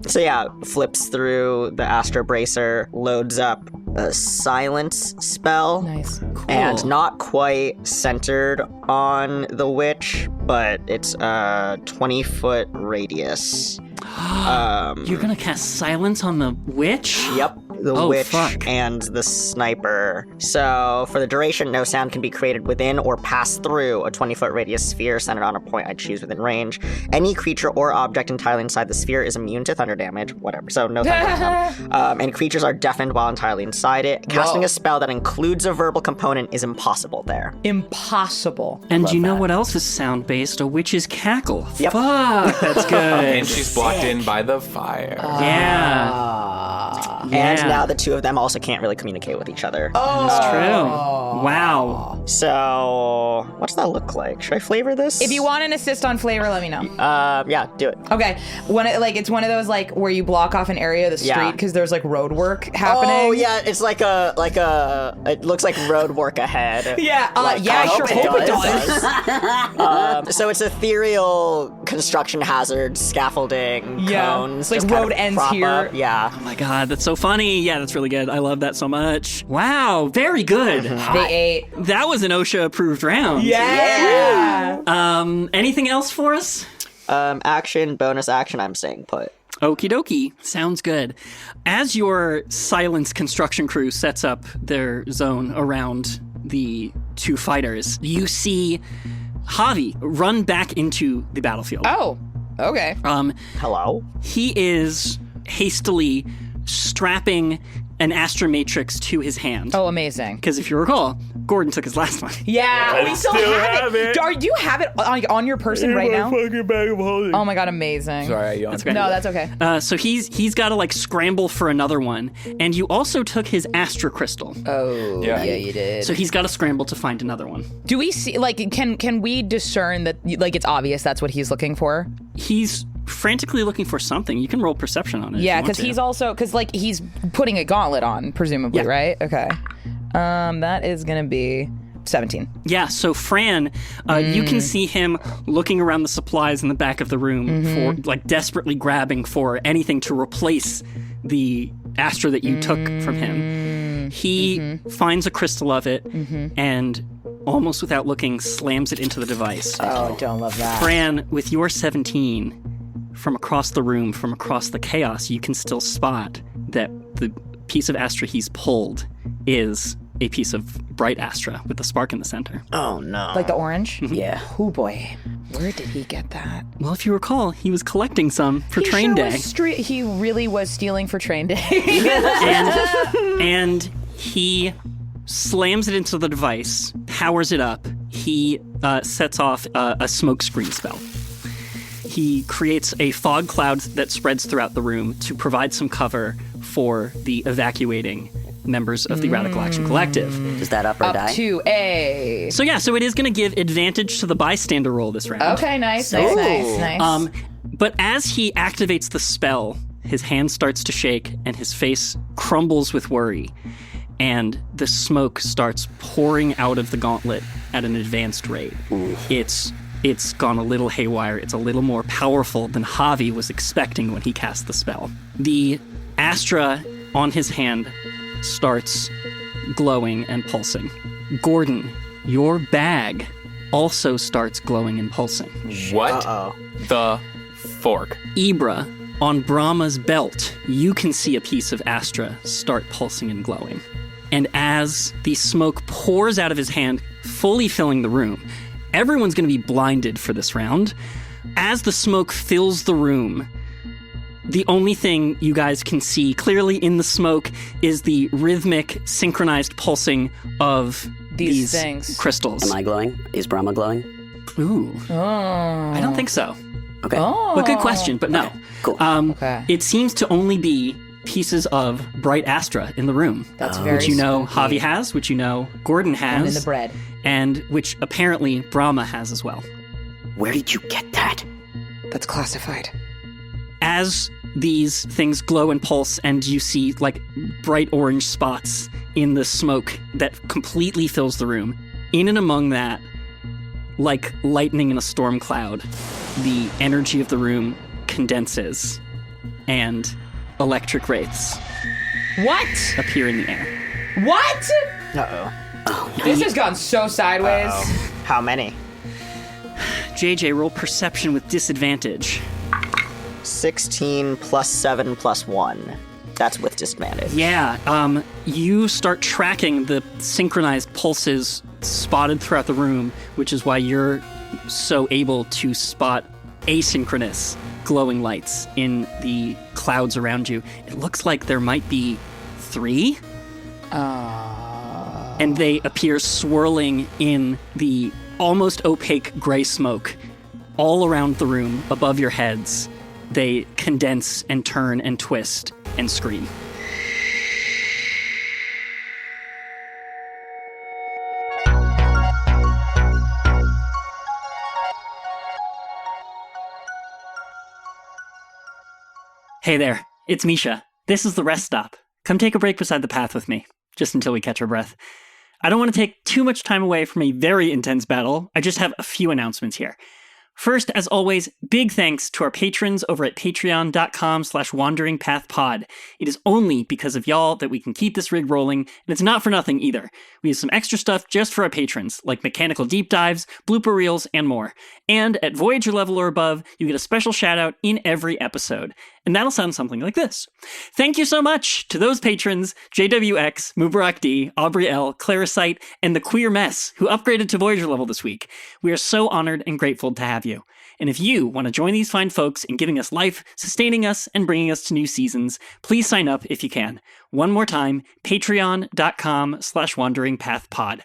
So yeah, flips through the Astra Bracer, loads up a silence spell. Nice. And not quite centered on the witch, but it's a 20-foot radius. You're gonna cast silence on the witch? Yep, the Oh, witch fuck. and the sniper. So for the duration, no sound can be created within or pass through a 20-foot radius sphere centered on a point I choose within range. Any creature or object entirely inside the sphere is immune to thunder damage, whatever. So no thunder. And creatures are deafened while entirely inside it. Casting a spell that includes a verbal component is impossible there. Impossible. And you know what else is sound-based? A witch's cackle. Yep. Fuck, that's good. And she's blocked in by the fire. Yeah. And now the two of them also can't really communicate with each other. That's true. Wow. So what's that look like? Should I flavor this? If you want an assist on flavor, let me know. Yeah, do it. Okay. It's one of those like where you block off an area of the street Yeah. because there's like road work happening. Oh yeah, it's like a it looks like road work ahead. Yeah. Like, I sure hope it does. So it's ethereal construction hazard, scaffolding, Yeah. cones. It's like just kind road of ends prop here. up. Yeah. Oh my god, that's so funny. Yeah, that's really good. I love that so much. Wow, very good. They ate. That was an OSHA approved round. Yeah. Anything else for us? Action, bonus action. I'm staying put. Okie dokie. Sounds good. As your silence construction crew sets up their zone around the two fighters, you see Javi run back into the battlefield. Oh. Okay. Hello. He is hastily strapping an Astramatrix to his hand. Oh, amazing. Because if you recall, Gordon took his last one. Yeah, we still have it. Do you have it on your person right now? Fucking bag of holding. Oh my god, amazing. Sorry, I yawned. okay. No, that's okay. So he's got to like scramble for another one, and you also took his Astra Crystal. Oh, Yeah. you did. So he's got to scramble to find another one. Do we see can we discern that like it's obvious that's what he's looking for? He's frantically looking for something. You can roll perception on it. Yeah, because he's also he's putting a gauntlet on, presumably, right? Okay. That is gonna be 17. Yeah, so Fran, you can see him looking around the supplies in the back of the room for desperately grabbing for anything to replace the Astra that you took from him. He finds a crystal of it and almost without looking slams it into the device. Oh, don't love that. Fran, with your 17, from across the room, from across the chaos, you can still spot that the piece of Astra he's pulled is a piece of bright Astra with the spark in the center. Oh, no. Like the orange? Yeah. Oh, boy. Where did he get that? Well, if you recall, he was collecting some for train day. He really was stealing for train day. and he slams it into the device, powers it up. He sets off a smoke screen spell. He creates a fog cloud that spreads throughout the room to provide some cover for the evacuating members of the Radical Action Collective. Is that up or die? Up to A. So it is going to give advantage to the bystander roll this round. Okay, nice. But as he activates the spell, his hand starts to shake and his face crumbles with worry. And the smoke starts pouring out of the gauntlet at an advanced rate. It's gone a little haywire. It's a little more powerful than Javi was expecting when he cast the spell. The Astra on his hand starts glowing and pulsing. Gordon, your bag also starts glowing and pulsing. What the fork? Ibra, on Brahma's belt, you can see a piece of Astra start pulsing and glowing. And as the smoke pours out of his hand, fully filling the room, everyone's going to be blinded for this round. As the smoke fills the room, the only thing you guys can see clearly in the smoke is the rhythmic, synchronized pulsing of these things. Crystals. Am I glowing? Is Brahma glowing? Ooh. Oh. I don't think so. Okay. Oh. But good question, but no. Okay, cool. Okay. It seems to only be pieces of bright Astra in the room. That's very which you know spooky. Javi has, which you know Gordon has. And in the bread. And which apparently Brahma has as well. Where did you get that? That's classified. As these things glow and pulse and you see bright orange spots in the smoke that completely fills the room, in and among that, like lightning in a storm cloud, the energy of the room condenses and electric wraiths What? appear in the air. What? Uh-oh. This has gone so sideways. How many? JJ, roll perception with disadvantage. 16 plus 7 plus 1. That's with disadvantage. Yeah, you start tracking the synchronized pulses spotted throughout the room, which is why you're so able to spot asynchronous glowing lights in the clouds around you. It looks like there might be 3. And they appear swirling in the almost opaque gray smoke all around the room above your heads. They condense and turn and twist and scream. Hey there, it's Misha. This is the rest stop. Come take a break beside the path with me, just until we catch our breath. I don't want to take too much time away from a very intense battle. I just have a few announcements here. First, as always, big thanks to our patrons over at patreon.com/wanderingpathpod. It is only because of y'all that we can keep this rig rolling, and it's not for nothing either. We have some extra stuff just for our patrons, like mechanical deep dives, blooper reels, and more. And at Voyager level or above, you get a special shout out in every episode. And that'll sound something like this. Thank you so much to those patrons, JWX, Mubarak D, Aubrey L, Claricite, and the Queer Mess, who upgraded to Voyager level this week. We are so honored and grateful to have you. And if you want to join these fine folks in giving us life, sustaining us, and bringing us to new seasons, please sign up if you can. One more time, patreon.com/wanderingpathpod.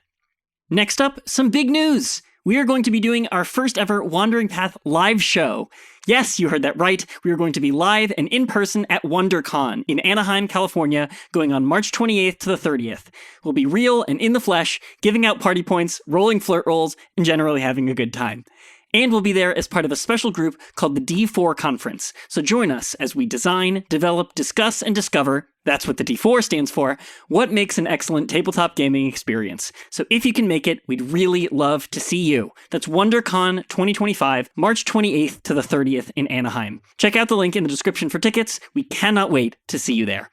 Next up, some big news. We are going to be doing our first ever Wandering Path live show. Yes, you heard that right. We are going to be live and in person at WonderCon in Anaheim, California, going on March 28th to the 30th. We'll be real and in the flesh, giving out party points, rolling flirt rolls, and generally having a good time. And we'll be there as part of a special group called the D4 Conference. So join us as we design, develop, discuss, and discover, that's what the D4 stands for, what makes an excellent tabletop gaming experience. So if you can make it, we'd really love to see you. That's WonderCon 2025, March 28th to the 30th in Anaheim. Check out the link in the description for tickets. We cannot wait to see you there.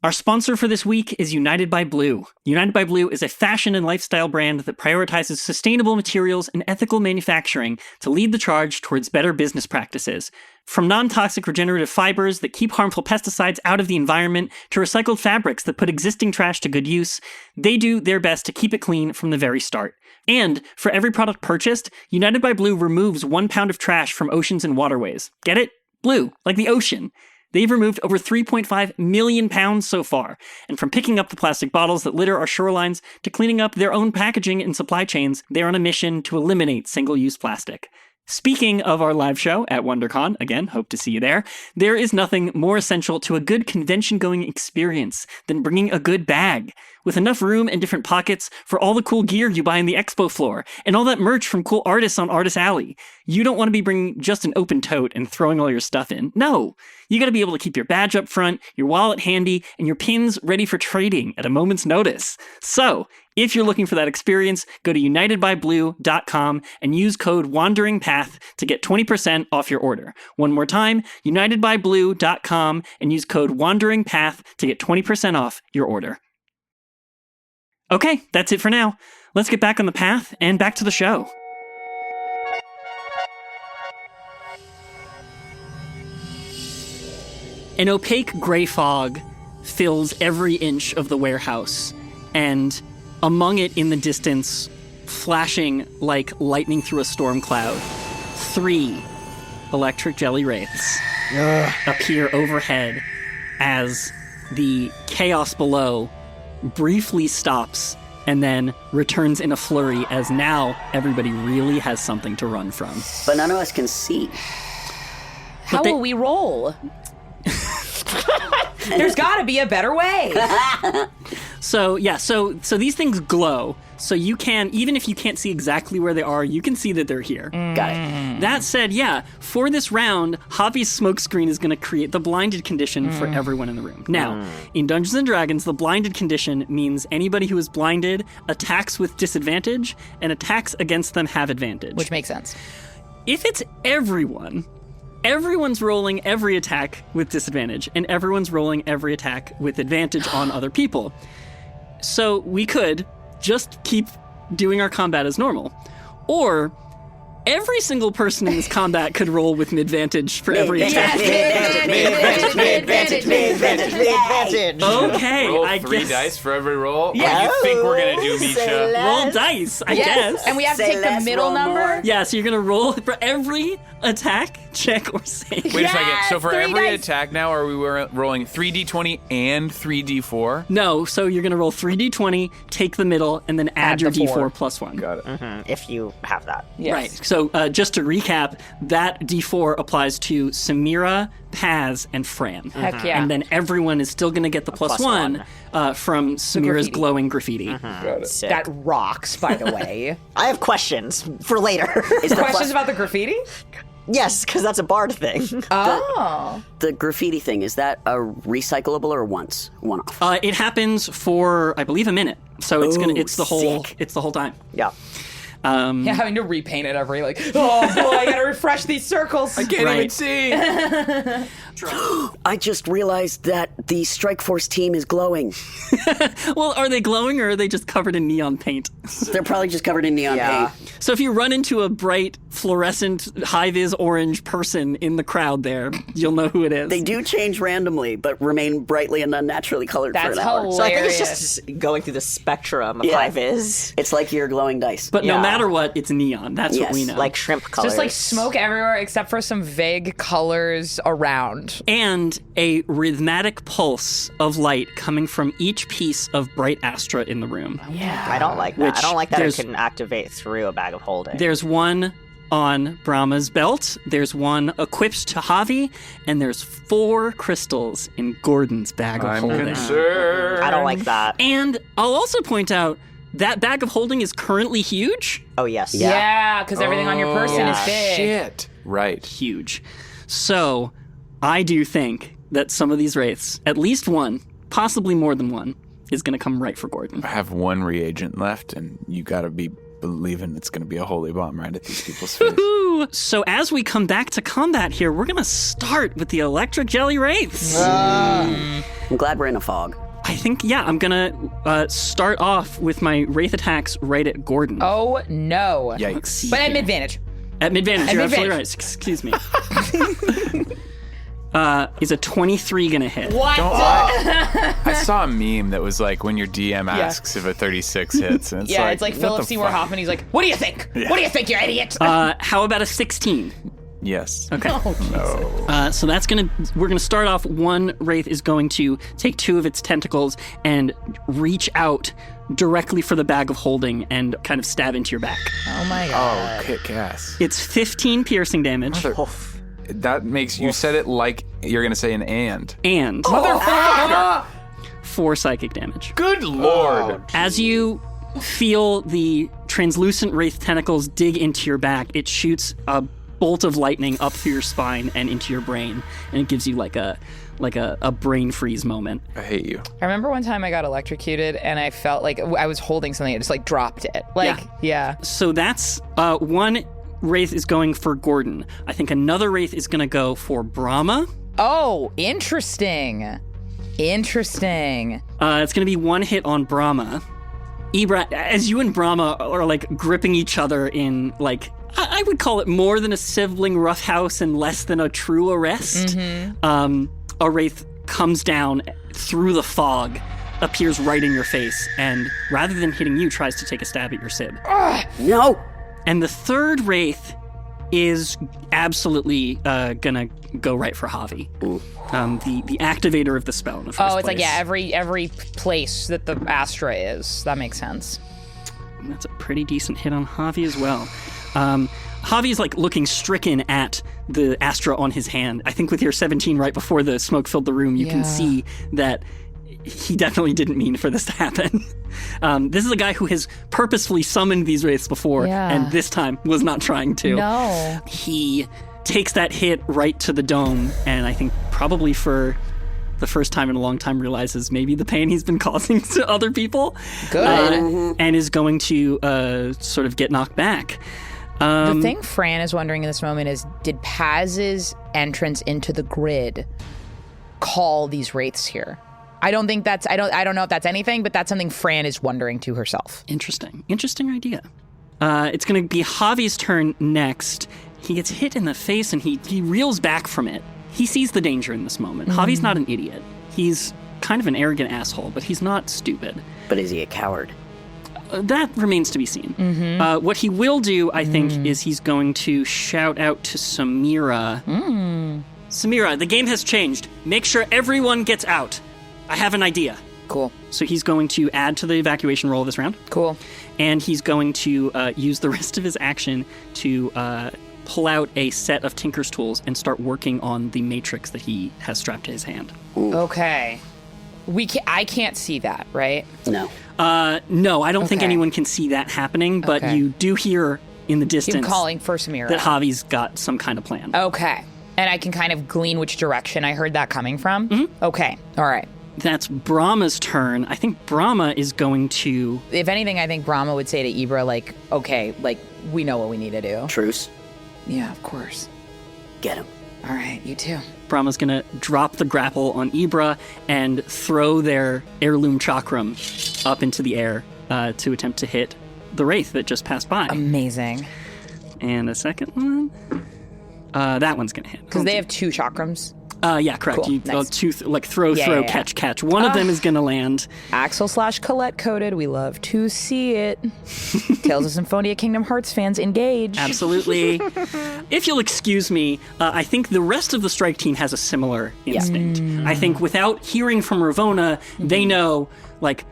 Our sponsor for this week is United by Blue. United by Blue is a fashion and lifestyle brand that prioritizes sustainable materials and ethical manufacturing to lead the charge towards better business practices. From non-toxic regenerative fibers that keep harmful pesticides out of the environment to recycled fabrics that put existing trash to good use, they do their best to keep it clean from the very start. And for every product purchased, United by Blue removes 1 pound of trash from oceans and waterways. Get it? Blue, like the ocean. They've removed over 3.5 million pounds so far, and from picking up the plastic bottles that litter our shorelines to cleaning up their own packaging and supply chains, they're on a mission to eliminate single-use plastic. Speaking of our live show at WonderCon, again, hope to see you there is nothing more essential to a good convention-going experience than bringing a good bag. With enough room and different pockets for all the cool gear you buy on the expo floor, and all that merch from cool artists on Artist Alley. You don't want to be bringing just an open tote and throwing all your stuff in. No! You gotta be able to keep your badge up front, your wallet handy, and your pins ready for trading at a moment's notice. So, if you're looking for that experience, go to unitedbyblue.com and use code WanderingPath to get 20% off your order. One more time, unitedbyblue.com and use code WanderingPath to get 20% off your order. Okay, that's it for now. Let's get back on the path and back to the show. An opaque gray fog fills every inch of the warehouse, and among it in the distance, flashing like lightning through a storm cloud, 3 electric jelly wraiths appear overhead as the chaos below briefly stops and then returns in a flurry as now everybody really has something to run from. But none of us can see. How will we roll? There's got to be a better way. So these things glow. So you can, even if you can't see exactly where they are, you can see that they're here. Got it. That said, for this round, Javi's smokescreen is going to create the blinded condition for everyone in the room. Now, in Dungeons & Dragons, the blinded condition means anybody who is blinded attacks with disadvantage, and attacks against them have advantage. Which makes sense. If it's everyone's rolling every attack with disadvantage, and everyone's rolling every attack with advantage on other people. So we could just keep doing our combat as normal. Or every single person in this combat could roll with advantage for every attack. Advantage. Okay, Roll I 3 guess. dice for every roll? Yeah. What do you think we're gonna do, Misha? Roll dice, I guess. And we have to Say take the less, middle roll number. more. Yeah, so you're going to roll for every attack, check, or save. Wait a second. So for 3 every dice. attack now, are we rolling 3d20 and 3d4? No, so you're going to roll 3d20, take the middle, and then add your the 4. d4 plus 1. Got it. If you have that. Yes. Right. So just to recap, that d4 applies to Samira, Paz, and Fran. Heck yeah. And then everyone is still going to get the plus plus one from Samira's graffiti. glowing graffiti. Got it. Sick. That rocks, by the way. I have questions for later. Is the Questions about the graffiti? Yes, because that's a bard thing. Oh. The graffiti thing, is that a recyclable or one-off? It happens for, I believe, a minute. So it's Ooh, it's the whole sick. it's the whole time. Yeah. Yeah, having to repaint it every, oh boy, I gotta refresh these circles. I can't even Right. see. I just realized that the Strike Force team is glowing. Well, are they glowing or are they just covered in neon paint? They're probably just covered in neon Yeah. paint. So if you run into a bright, fluorescent, high-vis orange person in the crowd there, you'll know who it is. They do change randomly, but remain brightly and unnaturally colored That's for an hour. hilarious. So I think it's just going through the spectrum of Yeah. high-vis. It's like your glowing dice. But no Yeah. matter what, it's neon. That's what Yes, we know. Like shrimp colors. Just like smoke everywhere except for some vague colors around. and a rhythmic pulse of light coming from each piece of bright astra in the room. Yeah. I don't like that. Which I don't like that it there's- can activate through a bag of holding. There's one on Brahma's belt, there's one equipped to Javi, and there's 4 crystals in Gordon's bag of I'm holding. concerned. I don't like that. And I'll also point out that bag of holding is currently huge? Oh, yes. Yeah, because everything on your person is big. Shit. Right. Huge. So, I do think that some of these wraiths, at least one, possibly more than one, is going to come right for Gordon. I have one reagent left, and you gotta be believing it's gonna be a holy bomb right at these people's face. So as we come back to combat here, we're going to start with the electric jelly wraiths. I'm glad we're in a fog. I think, yeah, I'm going to start off with my wraith attacks right at Gordon. Oh, no. Yikes. But at mid-vantage. At mid-vantage, At you're mid-vantage. absolutely right. Excuse me. Is a 23 going to hit? What? Don't lie. I saw a meme that was like when your DM asks if a 36 hits. And it's Yeah, like, it's like what Philip the Seymour fuck? Hoffman. He's like, what do you think? What do you think, you idiot? How about a 16? Yes. Okay. Oh, So we're gonna start off. One wraith is going to take two of its tentacles and reach out directly for the bag of holding and kind of stab into your back. Oh my god. Oh, kick ass. It's 15 piercing damage That makes you said it like you're gonna say an and. and Motherfucker! 4 psychic damage. Good lord. As you feel the translucent wraith tentacles dig into your back, it shoots a bolt of lightning up through your spine and into your brain, and it gives you like a brain freeze moment. I hate you. I remember one time I got electrocuted and I felt like I was holding something. I just like dropped it. Like, yeah. So that's one wraith is going for Gordon. I think another wraith is going to go for Brahma. Oh, interesting. Interesting. It's going to be one hit on Brahma. Ibra, as you and Brahma are like gripping each other in like, I would call it more than a sibling roughhouse and less than a true arrest. A wraith comes down through the fog, appears right in your face, and rather than hitting you, tries to take a stab at your Sib. No! And the third wraith is absolutely gonna go right for Javi. The activator of the spell in the first place. Oh, it's like, yeah, every place that the Astra is. That makes sense. That's a pretty decent hit on Javi as well. Javi is like looking stricken at the Astra on his hand. I think with your 17 right before the smoke filled the room, you can see that he definitely didn't mean for this to happen. This is a guy who has purposefully summoned these wraiths before, and this time was not trying to. No. He takes that hit right to the dome, and I think probably for the first time in a long time realizes maybe the pain he's been causing to other people. Good. And is going to sort of get knocked back. The thing Fran is wondering in this moment is, did Paz's entrance into the grid call these wraiths here? I don't think that's, I don't know if that's anything, but that's something Fran is wondering to herself. Interesting idea. It's going to be Javi's turn next. He gets hit in the face and he reels back from it. He sees the danger in this moment. Javi's not an idiot. He's kind of an arrogant asshole, but he's not stupid. But is he a coward? That remains to be seen. What he will do, I think, is he's going to shout out to Samira. Samira, the game has changed. Make sure everyone gets out. I have an idea. Cool. So he's going to add to the evacuation roll this round. Cool. And he's going to use the rest of his action to pull out a set of Tinker's tools and start working on the matrix that he has strapped to his hand. Okay. I can't see that, right? No. No, I don't think Okay. anyone can see that happening, but Okay. you do hear in the I'm distance calling for Samira. that Javi's got some kind of plan. Okay. And I can kind of glean which direction I heard that coming from? Okay. All right. That's Brahma's turn. I think Brahma is going to... If anything, I think Brahma would say to Ibra, like, okay, like, we know what we need to do. Truce? Yeah, of course. Get him. All right, you too. Brahma's going to drop the grapple on Ibra and throw their heirloom chakram up into the air to attempt to hit the wraith that just passed by. Amazing. And the second one... that one's going to hit. Because they have 2 chakrams. Yeah, correct. Cool. You Nice. throw, Yeah. catch. One of them is going to land. Axel/Colette coded. We love to see it. Tales of Symphonia Kingdom Hearts fans engage. Absolutely. If you'll excuse me, I think the rest of the strike team has a similar instinct. I think without hearing from Ravona, they know, like,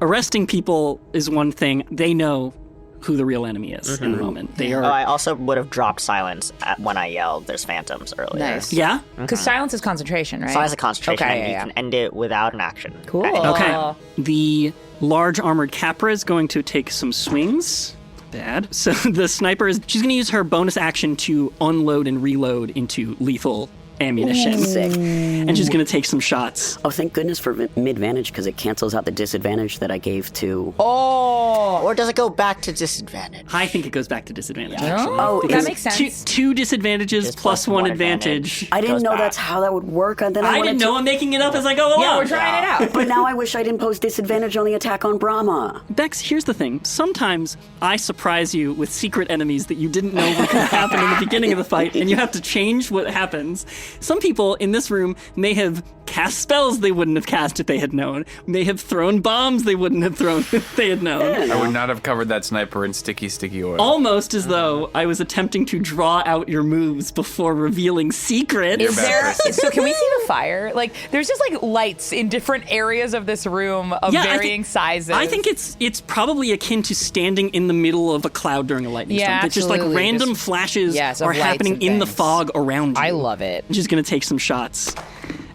arresting people is one thing. They know who the real enemy is in the moment. They are... Oh, I also would have dropped silence when I yelled, "There's phantoms," earlier. Nice. Yeah? Because silence is concentration, right? Silence is concentration, Okay, and you yeah. can end it without an action. Cool. Okay. Okay. The large armored Capra is going to take some swings. Bad. So the sniper she's going to use her bonus action to unload and reload into lethal ammunition. Sick. And she's going to take some shots. Oh, thank goodness for mid-vantage, because it cancels out the disadvantage that I gave to... Or does it go back to disadvantage? I think it goes back to disadvantage, actually. Oh, that Because makes sense. Two disadvantages Just plus one advantage. I didn't Goes know back. that's how that would work. And then I wanted didn't to- know. I'm making it up as I go along. Yeah, we're trying it out. But now I wish I'd imposed disadvantage on the attack on Brahma. Bex, here's the thing. Sometimes I surprise you with secret enemies that you didn't know were going to happen in the beginning of the fight, and you have to change what happens. Some people in this room may have cast spells they wouldn't have cast if they had known, may have thrown bombs they wouldn't have thrown if they had known. I would not have covered that sniper in sticky oil. Almost as though I was attempting to draw out your moves before revealing secrets. Is bad there? person. So can we see the fire? Like, there's just like lights in different areas of this room of varying sizes. I think it's probably akin to standing in the middle of a cloud during a lightning Yeah, storm. That just like absolutely. random Just- flashes yes, of are lights happening and in the things. fog around you. I love it. She's gonna take some shots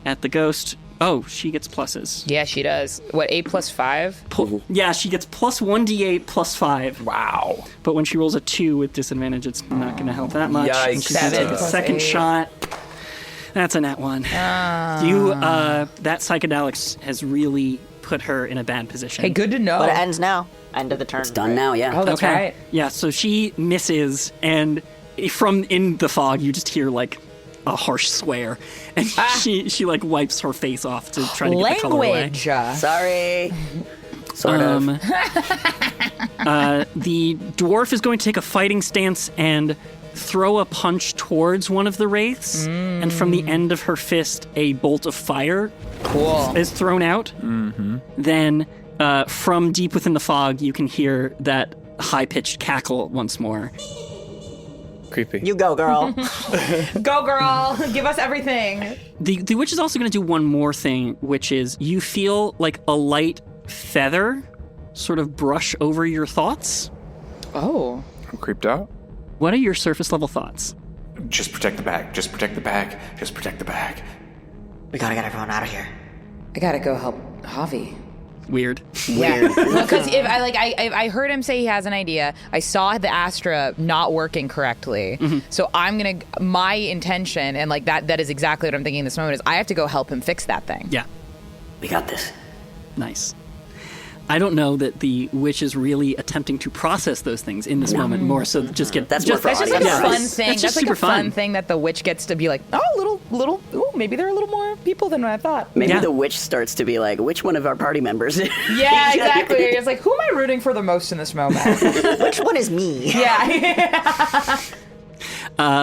at the ghost. Oh, she gets pluses. Yeah, she does. What, 8 plus 5? Yeah, she gets plus 1d8 plus 5. Wow. But when she rolls a 2 with disadvantage, it's not going to help that much. Yikes. And she's going to 7 take a plus second 8. shot. That's a nat 1. That psychedelics has really put her in a bad position. Hey, good to know. But it ends now. End of the turn. It's done now, yeah. Oh, that's Okay. right. Yeah, so she misses, and from in the fog, you just hear like a harsh swear, and she like wipes her face off to try to get the color away. Language. Sorry. Sort of. The dwarf is going to take a fighting stance and throw a punch towards one of the wraiths, and from the end of her fist, a bolt of fire Cool. is thrown out. Mm-hmm. Then, from deep within the fog, you can hear that high-pitched cackle once more. Creepy. You go, girl. Go, girl. Give us everything. The witch is also going to do one more thing, which is you feel like a light feather sort of brush over your thoughts. Oh. I'm creeped out. What are your surface level thoughts? Just protect the bag. Just protect the bag. Just protect the bag. We gotta get everyone out of here. I gotta go help Javi. Weird. Yeah, because if I heard him say he has an idea. I saw the Astra not working correctly, so my intention and like that is exactly what I'm thinking in this moment is I have to go help him fix that thing. Yeah, We got this. nice. I don't know that the witch is really attempting to process those things in this moment. More so, just get That's more for That's just like audience. a Yeah, fun thing. that's just like super a fun fun. thing that the witch gets to be like, oh, ooh, maybe there are a little more people than I thought. Maybe Yeah. the witch starts to be like, which one of our party members? Yeah, exactly. It's like, who am I rooting for the most in this moment? Which one is me? Yeah.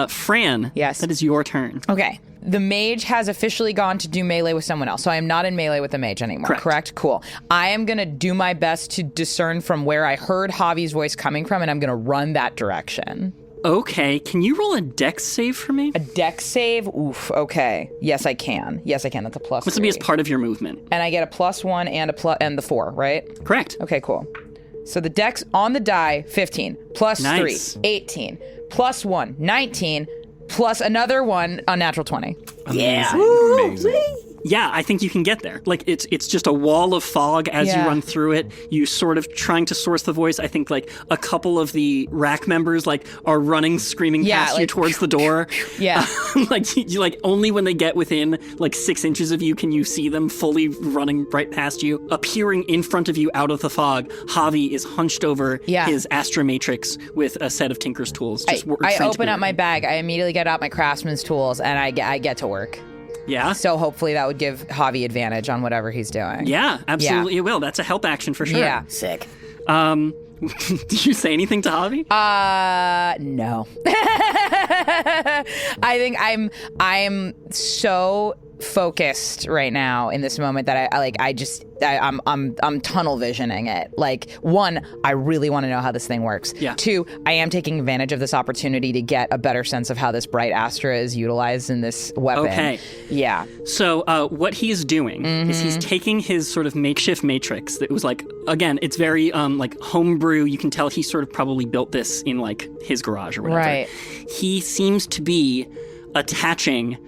Fran. Yes. that is your turn. Okay. The mage has officially gone to do melee with someone else, so I am not in melee with the mage anymore. Correct. Cool. I am going to do my best to discern from where I heard Javi's voice coming from, and I'm going to run that direction. Okay, can you roll a dex save for me? A dex save? Oof. Okay. Yes, I can. That's a plus This will be as 3. part of your movement. And I get a +1 and the 4, right? Correct. Okay, cool. So the dex on the die, 15, plus Nice. 3, 18, plus 1, 19, plus another one, unnatural 20. Yeah. Amazing. Yeah, I think you can get there. Like it's just a wall of fog as you Yeah. run through it. You sort of trying to source the voice. I think like a couple of the rack members like are running, screaming Yeah, past you like, towards the door. Yeah. like you like only when they get within like 6 inches of you can you see them fully running right past you. Appearing in front of you out of the fog, Javi is hunched over Yeah. his Astra Matrix with a set of Tinker's tools. I trying to open be up my ready. bag. I immediately get out my craftsman's tools, and I get to work. Yeah. So hopefully that would give Javi advantage on whatever he's doing. Yeah, absolutely it will. That's a help action for sure. Yeah. Sick. Did you say anything to Javi? No. I think I'm so focused right now in this moment that I'm tunnel visioning it. Like, 1, I really want to know how this thing works. Yeah. 2, I am taking advantage of this opportunity to get a better sense of how this bright Astra is utilized in this weapon. Okay. Yeah. So what he's doing is he's taking his sort of makeshift matrix that was like, again, it's very like homebrew. You can tell he sort of probably built this in like his garage or whatever. Right. He seems to be attaching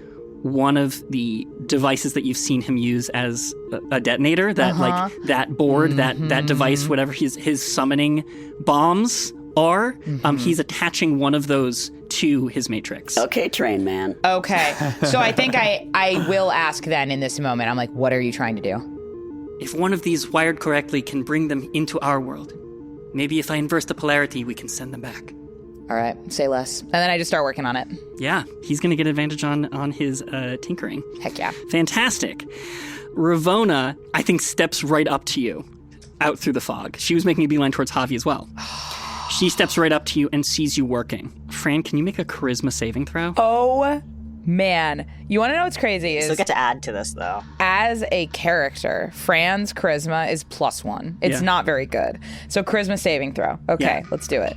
one of the devices that you've seen him use as a detonator, that like that board, that device, whatever his summoning bombs are, he's attaching one of those to his matrix. Okay, train man. Okay. So I think I will ask then in this moment, I'm like, what are you trying to do? If one of these wired correctly can bring them into our world, maybe if I inverse the polarity, we can send them back. All right, say less. And then I just start working on it. Yeah, he's going to get advantage on his tinkering. Heck yeah. Fantastic. Ravona, I think, steps right up to you out through the fog. She was making a beeline towards Javi as well. She steps right up to you and sees you working. Fran, can you make a charisma saving throw? Oh, man. You want to know what's crazy is... Still get to add to this, though. As a character, Fran's charisma is +1. It's not very good. So charisma saving throw. Okay, let's do it.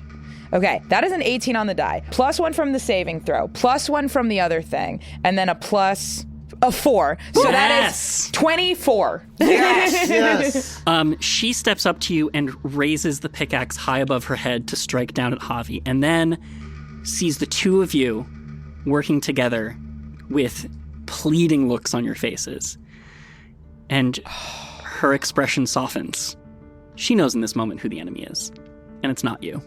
Okay, that is an 18 on the die. +1 from the saving throw, +1 from the other thing, and then a 4. So that is 24. Yes. She steps up to you and raises the pickaxe high above her head to strike down at Javi, and then sees the two of you working together with pleading looks on your faces. And her expression softens. She knows in this moment who the enemy is, and it's not you.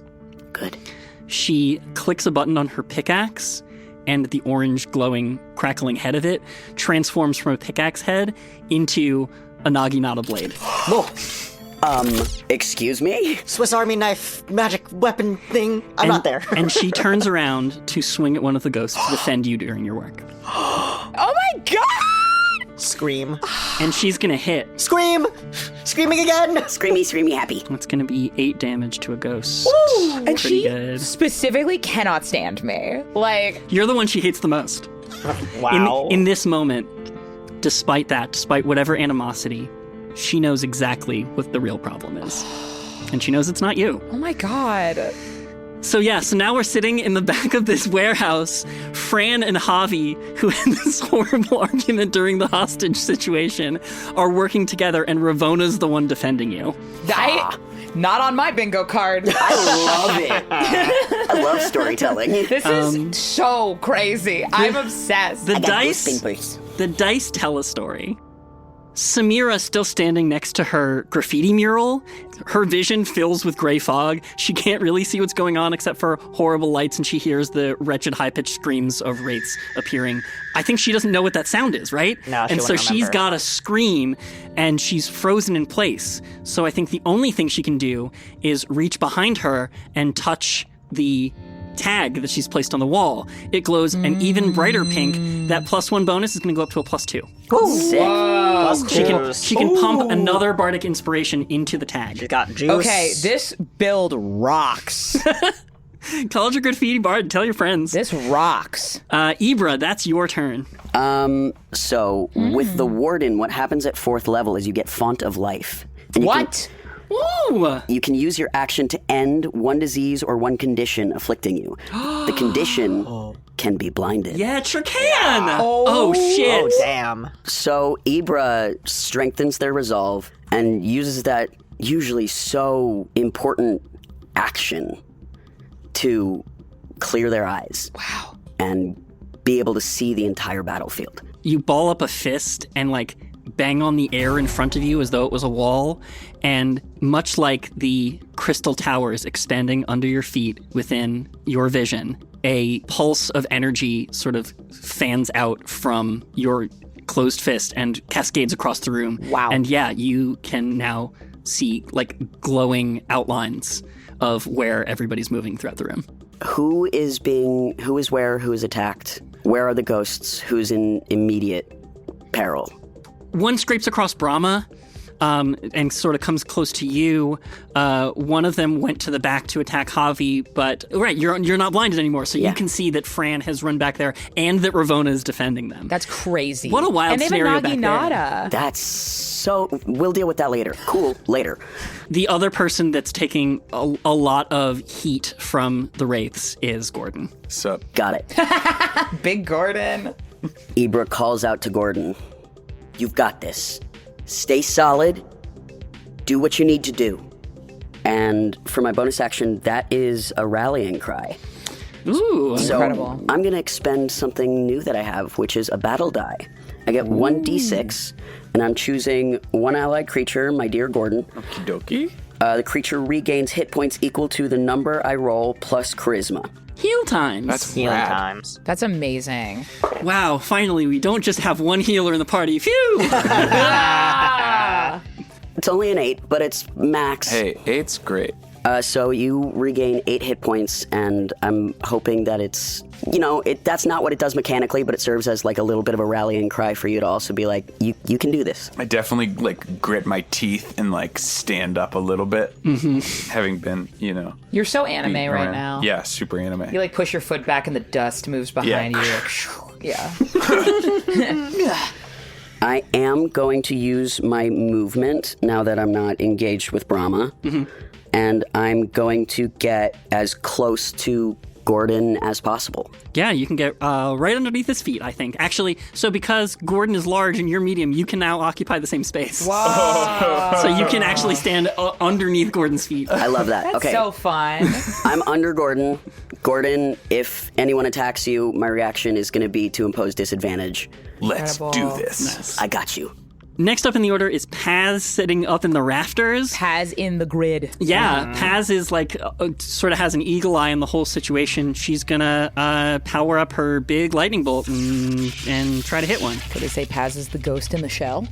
Good. She clicks a button on her pickaxe, and the orange glowing, crackling head of it transforms from a pickaxe head into a naginata blade. Whoa. Excuse me? Swiss Army knife magic weapon thing. I'm not there. And she turns around to swing at one of the ghosts to defend you during your work. Oh my god! Scream. And she's gonna hit. Scream! Screaming again! Screamy happy. It's gonna be 8 damage to a ghost. Woo! And Pretty she good. specifically cannot stand me. Like, You're the one she hates the most. Wow. In this moment, despite whatever animosity, she knows exactly what the real problem is. And she knows it's not you. oh my god. So now we're sitting in the back of this warehouse. Fran and Javi, who had this horrible argument during the hostage situation, are working together, and Ravona's the one defending you. Not on my bingo card. I love it. I love storytelling. This is so crazy. I'm obsessed. The I got dice goosebumps. The dice tell a story. Samira, still standing next to her graffiti mural, her vision fills with gray fog. She can't really see what's going on except for horrible lights, and she hears the wretched high-pitched screams of wraiths appearing. I think she doesn't know what that sound is, right? No, she And so wouldn't she's remember. got to scream, and she's frozen in place. So I think the only thing she can do is reach behind her and touch the tag that she's placed on the wall. It glows an even brighter pink. That +1 bonus is going to go up to a +2. Sick. Plus She juice. can pump another bardic inspiration into the tag. She's got juice. Okay, this build rocks. College of Graffiti Bard, tell your friends. This rocks. Ibra, that's your turn. So with the Warden, what happens at 4th level is you get Font of Life. And you What? Ooh! You can use your action to end one disease or one condition afflicting you. The condition can be blinded. Yeah, it sure can! Oh, shit. Oh, damn. So Ibra strengthens their resolve and uses that usually so important action to clear their eyes. Wow. And be able to see the entire battlefield. You ball up a fist and, bang on the air in front of you as though it was a wall, and much like the crystal towers expanding under your feet within your vision, a pulse of energy sort of fans out from your closed fist and cascades across the room. Wow. And you can now see glowing outlines of where everybody's moving throughout the room. Who is where, who is attacked? Where are the ghosts? Who's in immediate peril? One scrapes across Brahma and sort of comes close to you. One of them went to the back to attack Javi, but you're not blinded anymore, so you can see that Fran has run back there and that Ravona is defending them. That's crazy. What a wild scenario back there. there. That's so... We'll deal with that later. Cool, later. The other person that's taking a lot of heat from the wraiths is Gordon. Sup? Got it. Big Gordon. Ibra calls out to Gordon. You've got this. Stay solid. Do what you need to do. And for my bonus action, that is a rallying cry. Ooh. So Incredible. I'm going to expend something new that I have, which is a battle die. I get 1d6, and I'm choosing one allied creature, my dear Gordon. Okie dokie. The creature regains hit points equal to the number I roll plus charisma. Heal times. That's Healing rad. times. That's amazing. Wow, finally, we don't just have one healer in the party. Phew! It's only an 8, but it's max. Hey, 8's great. So you regain 8 hit points, and I'm hoping that it's, that's not what it does mechanically, but it serves as like a little bit of a rallying cry for you to also be like, you can do this. I definitely grit my teeth and stand up a little bit, having been, You're so anime beaten right around. now. Yeah, super anime. You push your foot back and the dust moves behind Yeah. you. Yeah. I am going to use my movement now that I'm not engaged with Brahma, and I'm going to get as close to Gordon as possible. Yeah, you can get right underneath his feet, I think. Actually, so because Gordon is large and you're medium, you can now occupy the same space. Wow. So you can actually stand underneath Gordon's feet. I love that. That's Okay, so fun. I'm under Gordon. Gordon, if anyone attacks you, my reaction is going to be to impose disadvantage. Let's do Incredible. this. I got you. Next up in the order is Paz sitting up in the rafters. Paz in the grid. Yeah, Paz is sort of has an eagle eye on the whole situation. She's gonna power up her big lightning bolt and try to hit one. So they say Paz is the ghost in the shell.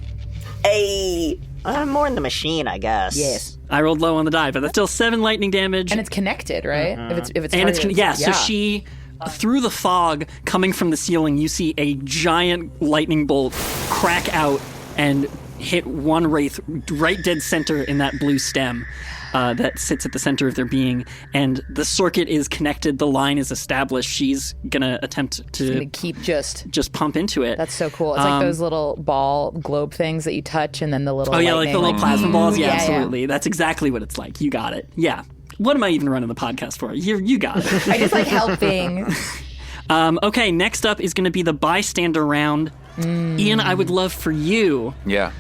Hey! More in the machine, I guess. Yes. I rolled low on the die, but that's still 7 lightning damage. And it's connected, right? If it's And it's targeted. so she through the fog coming from the ceiling, you see a giant lightning bolt crack out and hit one wraith right dead center in that blue stem that sits at the center of their being, and the circuit is connected, the line is established. She's gonna attempt to gonna keep just pump into it. That's so cool. It's like those little ball globe things that you touch and then the little Oh yeah, like the little plasma balls. Yeah, Yeah, yeah. absolutely. That's exactly what it's like. You got it. Yeah. What am I even running the podcast for? You got it. I just helping. Okay, next up is going to be the bystander round. Ian, I would love for you. Yeah.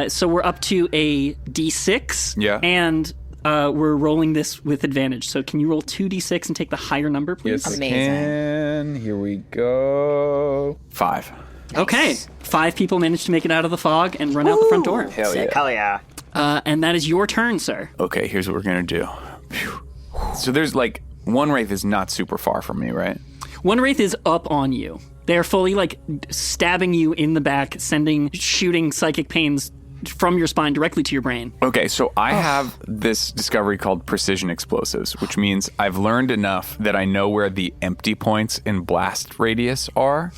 So we're up to a D6. Yeah. And we're rolling this with advantage. So can you roll 2D6 and take the higher number, please? Yes, Amazing. I can. Here we go. 5. Okay. 5 people managed to make it out of the fog and run out the front door. Hell yeah. Hell yeah. And that is your turn, sir. Okay, here's what we're gonna do. Phew. So there's one wraith is not super far from me, right? One wraith is up on you. They're fully stabbing you in the back, shooting psychic pains from your spine directly to your brain. Okay, so I have this discovery called precision explosives, which means I've learned enough that I know where the empty points in blast radius are.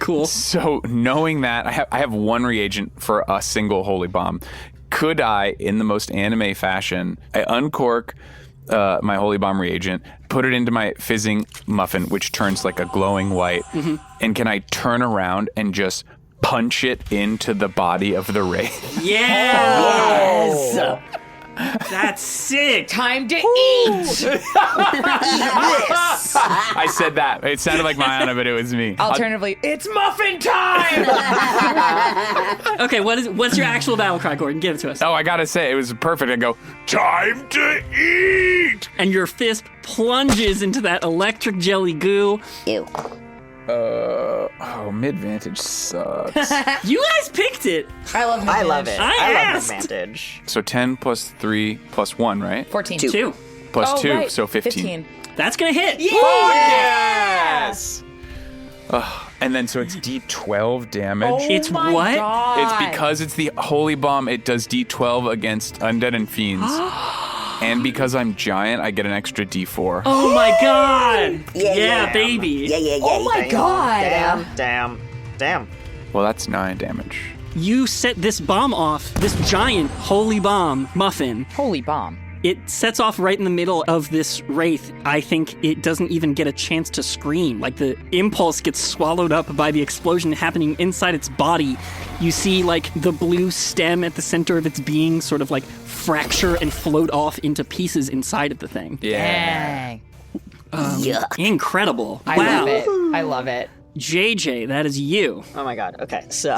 Cool. So knowing that, I have one reagent for a single holy bomb. Could I, in the most anime fashion, I uncork my holy bomb reagent, put it into my fizzing muffin, which turns like a glowing white, and can I turn around and just punch it into the body of the wraith? Yes! That's sick! Time to eat. I said that. It sounded like Mayana, but it was me. Alternatively, it's muffin time. Okay, what's your actual battle cry, Gordon? Give it to us. Oh, I gotta say, it was perfect. I go, time to eat! And your fist plunges into that electric jelly goo. Ew. Mid-vantage sucks. You guys picked it! I love I love it. I I love asked. advantage. So 10 plus 3 plus 1, right? 14. 2. Plus 2, right. so 15. That's gonna hit. Yes! And then so it's D12 damage. It's my what? God. It's because it's the holy bomb, it does D12 against undead and fiends. And because I'm giant, I get an extra D4. Oh my god! Yeah. Baby. Yeah. Oh my God. Damn. Well, that's 9 damage. You set this bomb off, this giant holy bomb muffin. Holy bomb. It sets off right in the middle of this wraith. I think it doesn't even get a chance to scream. The impulse gets swallowed up by the explosion happening inside its body. You see, the blue stem at the center of its being sort of fracture and float off into pieces inside of the thing. Dang. Incredible. I Wow. love it. I love it. JJ, that is you. Oh my god. Okay, so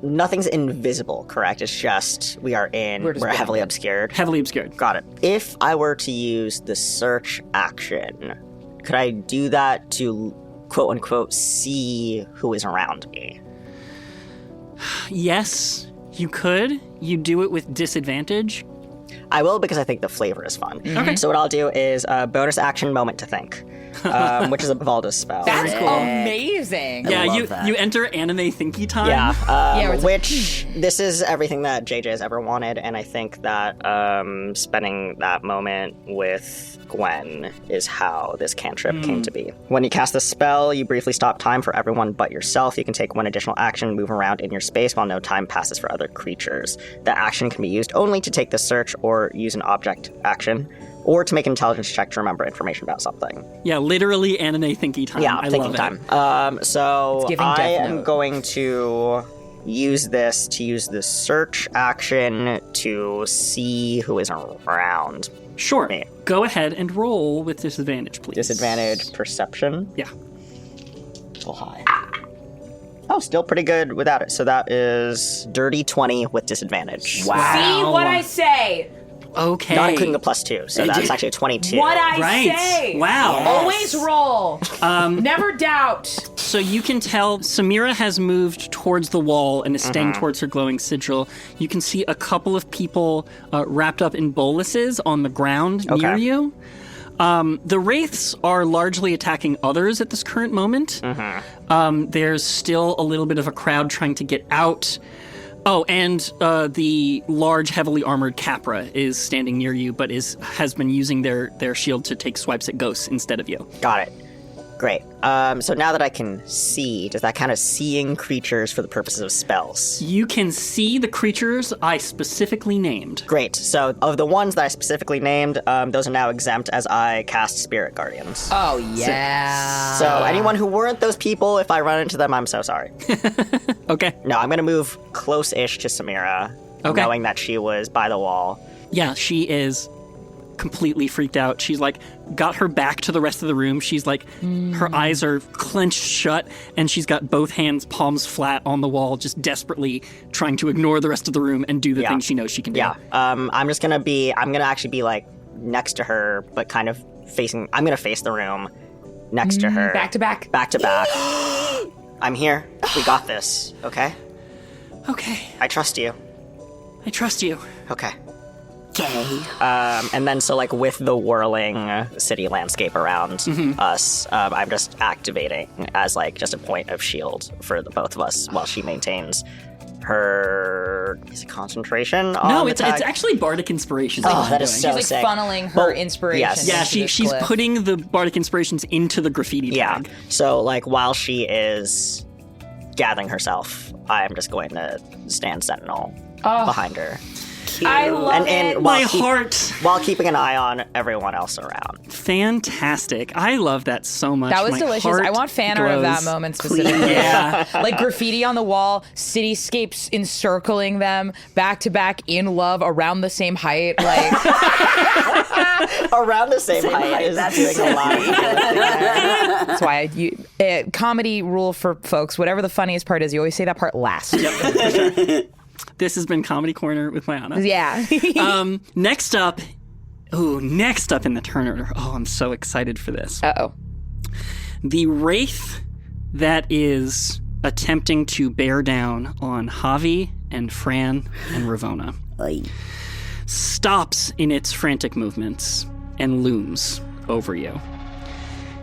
nothing's invisible, correct? It's just we're heavily obscured. Heavily obscured. Got it. If I were to use the search action, could I do that to quote unquote see who is around me? Yes, you could. You do it with disadvantage. I will because I think the flavor is fun. Okay. So what I'll do is a bonus action moment to think, which is a Valda's spell. That's amazing. Yeah, love you that. you enter anime thinky time. Yeah, where it's like, which this is everything that JJ has ever wanted, and I think that spending that moment with Gwen is how this cantrip came to be. When you cast the spell, you briefly stop time for everyone but yourself. You can take one additional action, move around in your space while no time passes for other creatures. That action can be used only to take the search or use an object action, or to make an intelligence check to remember information about something. Yeah, literally anime thinky time. Yeah, I thinking love it. time. So giving I Death am Note. going to use the search action to see who is around. Sure. Me. Go ahead and roll with disadvantage, please. Disadvantage perception. Yeah. Oh, high. Oh, still pretty good without it. So that is dirty 20 with disadvantage. Wow. See what I say. Okay. Not including the +2, so that's actually a 22. What I Right. say. Wow. Always roll. Never doubt. So you can tell Samira has moved towards the wall and is staying towards her glowing sigil. You can see a couple of people wrapped up in boluses on the ground near Okay. you. The wraiths are largely attacking others at this current moment. There's still a little bit of a crowd trying to get out. Oh, and the large, heavily armored Capra is standing near you, but has been using their shield to take swipes at ghosts instead of you. Got it. Great. So now that I can see, does that count as seeing creatures for the purposes of spells? You can see the creatures I specifically named. Great. So of the ones that I specifically named, those are now exempt as I cast Spirit Guardians. Oh, yeah. So anyone who weren't those people, if I run into them, I'm so sorry. Okay. No, I'm going to move close-ish to Samira, Okay. knowing that she was by the wall. Yeah, she is completely freaked out. She's like got her back to the rest of the room. She's like her eyes are clenched shut and she's got both hands palms flat on the wall, just desperately trying to ignore the rest of the room and do the thing she knows she can do. Yeah. I'm going to actually be like next to her, but kind of I'm going to face the room next to her. Back to back. Back to back. I'm here. We got this. Okay? Okay. I trust you. I trust you. Okay. Gay. And then, so like with the whirling city landscape around us, I'm just activating as like just a point of shield for the both of us while she maintains her concentration on No, the it's tag. actually bardic inspiration. Oh, that is so She's sick. like funneling her Well, inspiration. yes. Yeah, into this she's cliff. putting the bardic inspirations into the graffiti Yeah. tag. So like while she is gathering herself, I'm just going to stand sentinel behind her. I love And it. My heart. while keeping an eye on everyone else around. Fantastic. I love that so much. That was My delicious. heart I want fan art of that glows. moment specifically. Yeah. Like graffiti on the wall, cityscapes encircling them, back to back, in love, around the same height. Like Around the same height is doing a lot of that's why comedy rule for folks. Whatever the funniest part is, you always say that part last. This has been Comedy Corner with Mayana. Yeah. Next up in the turn order. Oh, I'm so excited for this. Uh-oh. The wraith that is attempting to bear down on Javi and Fran and Ravona Ay. stops in its frantic movements and looms over you.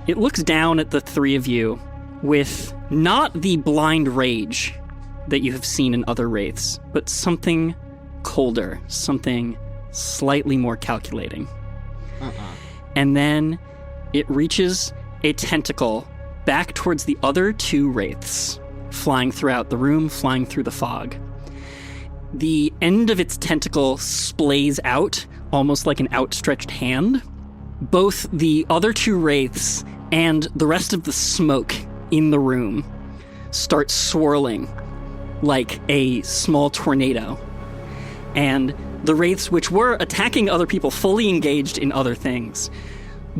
It looks down at the three of you with not the blind rage that you have seen in other wraiths, but something colder, something slightly more calculating. And then it reaches a tentacle back towards the other two wraiths, flying throughout the room, flying through the fog. The end of its tentacle splays out, almost like an outstretched hand. Both the other two wraiths and the rest of the smoke in the room start swirling like a small tornado. And the wraiths, which were attacking other people, fully engaged in other things,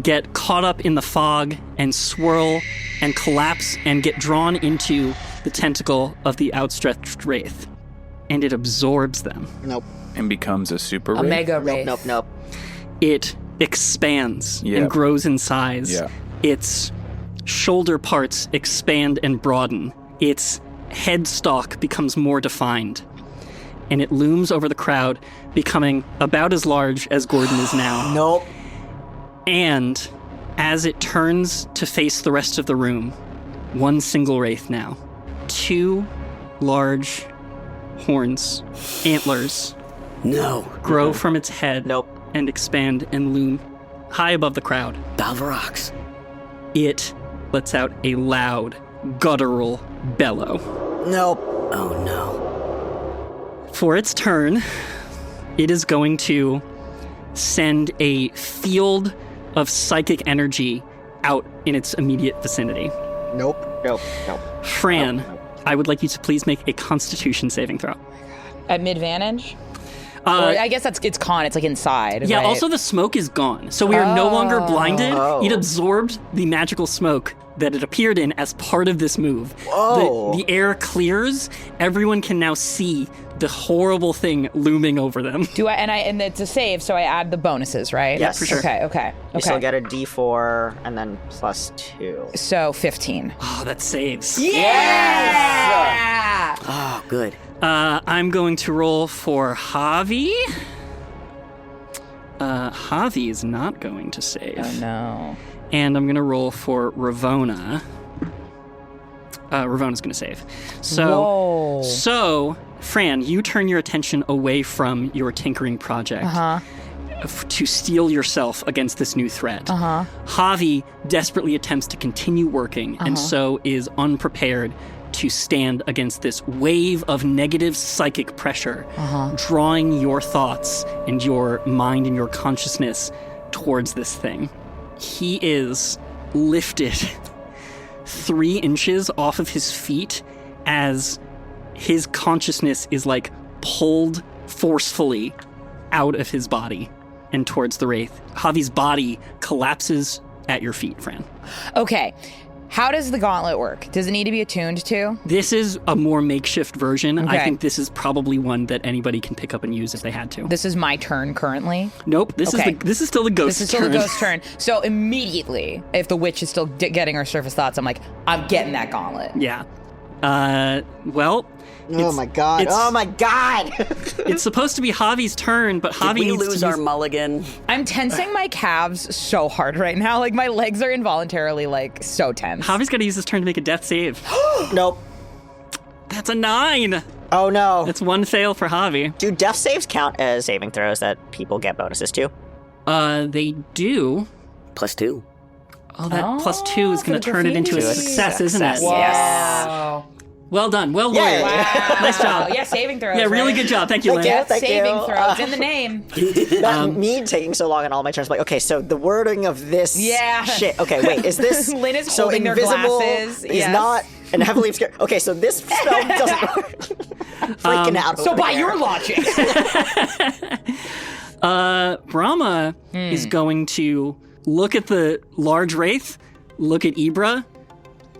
get caught up in the fog and swirl and collapse and get drawn into the tentacle of the outstretched wraith. And it absorbs them. Nope. And becomes a super A wraith. mega wraith. Nope. It expands Yeah. and grows in size Yeah. its shoulder parts expand and broaden. Its headstalk becomes more defined. And it looms over the crowd, becoming about as large as Gordon is now. Nope. And as it turns to face the rest of the room, one single wraith now. 2 large horns, antlers, grow from its head. Nope. And expand and loom high above the crowd. Balvarox. It lets out a loud, guttural bellow. Nope. Oh no. For its turn, it is going to send a field of psychic energy out in its immediate vicinity. Nope. Nope. Nope. Fran, Nope. I would like you to please make a Constitution saving throw. At mid-vantage? Or I guess it's con. It's like inside. Yeah, right? also the smoke is gone. So we are no longer blinded. Oh. It absorbed the magical smoke that it appeared in as part of this move. Oh. The air clears. Everyone can now see the horrible thing looming over them. Do I? And it's a save, so I add the bonuses, right? Yes. For sure. Okay. You still get a D4 and then +2. So 15. Oh, that saves. Yeah! Oh, good. I'm going to roll for Javi. Javi is not going to save. Oh no. And I'm going to roll for Ravona. Ravona's going to save. Whoa. So, Fran, you turn your attention away from your tinkering project to steel yourself against this new threat. Javi desperately attempts to continue working and so is unprepared to stand against this wave of negative psychic pressure, drawing your thoughts and your mind and your consciousness towards this thing. He is lifted 3 inches off of his feet as his consciousness is like pulled forcefully out of his body and towards the wraith. Javi's body collapses at your feet, Fran. Okay. How does the gauntlet work? Does it need to be attuned to? This is a more makeshift version. Okay. I think this is probably one that anybody can pick up and use if they had to. This is my turn currently. Nope, this Okay. is still the ghost's This is still turn. the ghost turn. So immediately, if the witch is still getting her surface thoughts, I'm like, I'm getting that gauntlet. Yeah. Well, Oh my god. it's- Oh my god. it's supposed to be Javi's turn, but Javi Did we needs lose to our use... mulligan? I'm tensing my calves so hard right now. Like my legs are involuntarily like so tense. Javi's got to use his turn to make a death save. Nope. That's a 9. Oh no. That's 1 fail for Javi. Do death saves count as saving throws that people get bonuses to? They do. +2. Oh, that +2 is going to turn it into a success, isn't it? Wow. Well done. Well Yay. lawyered. Nice job. Yeah, saving throws. Yeah, really right? good job. Thank you, Lynn. Thank you. Saving throws in the name. Me taking so long on all my turns. Like, okay, so the wording of this Yeah. shit. Okay, wait, is this Lynn is so holding their invisible glasses. is Yes. not and heavily obscure. Okay, so this spell doesn't work. I'm freaking out. So over by here. your logic. Brahma is going to look at the large wraith, look at Ibra,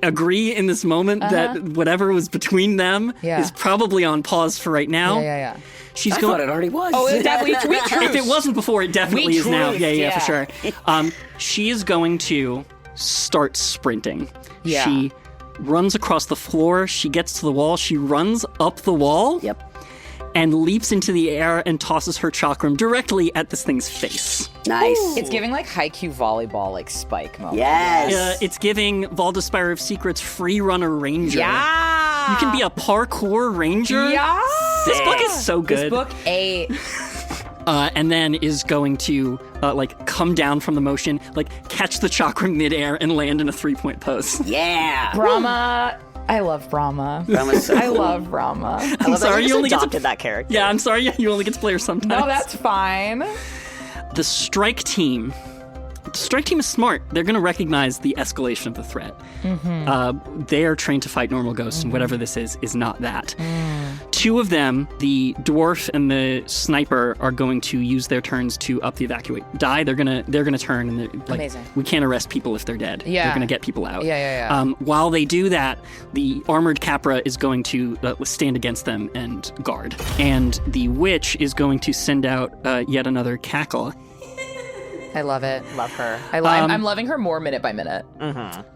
agree in this moment that whatever was between them Yeah. is probably on pause for right now. yeah. She's I going. thought it already was. Oh, it definitely we truce. If it wasn't before, it definitely We is now. truce, Yeah, for yeah. sure. She is going to start sprinting. Yeah. She runs across the floor. She gets to the wall. She runs up the wall. Yep. And leaps into the air and tosses her chakram directly at this thing's face. Nice. It's giving like high-Q volleyball like spike moment. Yes. It's giving Valdespire of Secrets free runner ranger. Yeah. You can be a parkour ranger. Yeah. This book is so good. This book 8. And then is going to like come down from the motion, like catch the chakra midair and land in a 3-point pose. Yeah. Brahma. I love Brahma. Brahma's so I cool. love Brahma. I love that sorry, you you only get to- adopted that character. Yeah, I'm sorry. You only get to play her sometimes. No, that's fine. The strike team. The strike team is smart. They're going to recognize the escalation of the threat. They are trained to fight normal ghosts, and whatever this is not that. 2 of them, the dwarf and the sniper, are going to use their turns to up the evacuate die. They're gonna turn and they're, like, Amazing. we can't arrest people if they're dead. Yeah. They're gonna get people out. Yeah. While they do that, the armored Capra is going to stand against them and guard, and the witch is going to send out yet another cackle. I love it. Love her. I'm loving her more minute by minute.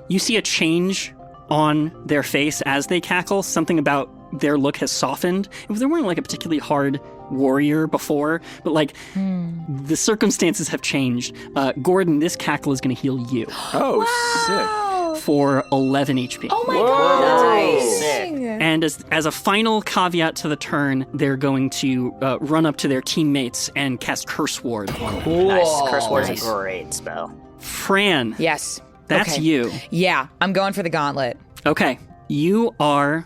You see a change on their face as they cackle. Something about their look has softened. If they weren't like a particularly hard warrior before, but like the circumstances have changed. Gordon, this cackle is going to heal you. Oh, sick. For 11 HP. Oh my god. Nice. And as a final caveat to the turn, they're going to run up to their teammates and cast Curse Ward on them. Nice. Curse Ward's a great spell. Fran, Yes. that's Okay. you. Yeah, I'm going for the gauntlet. Okay, you are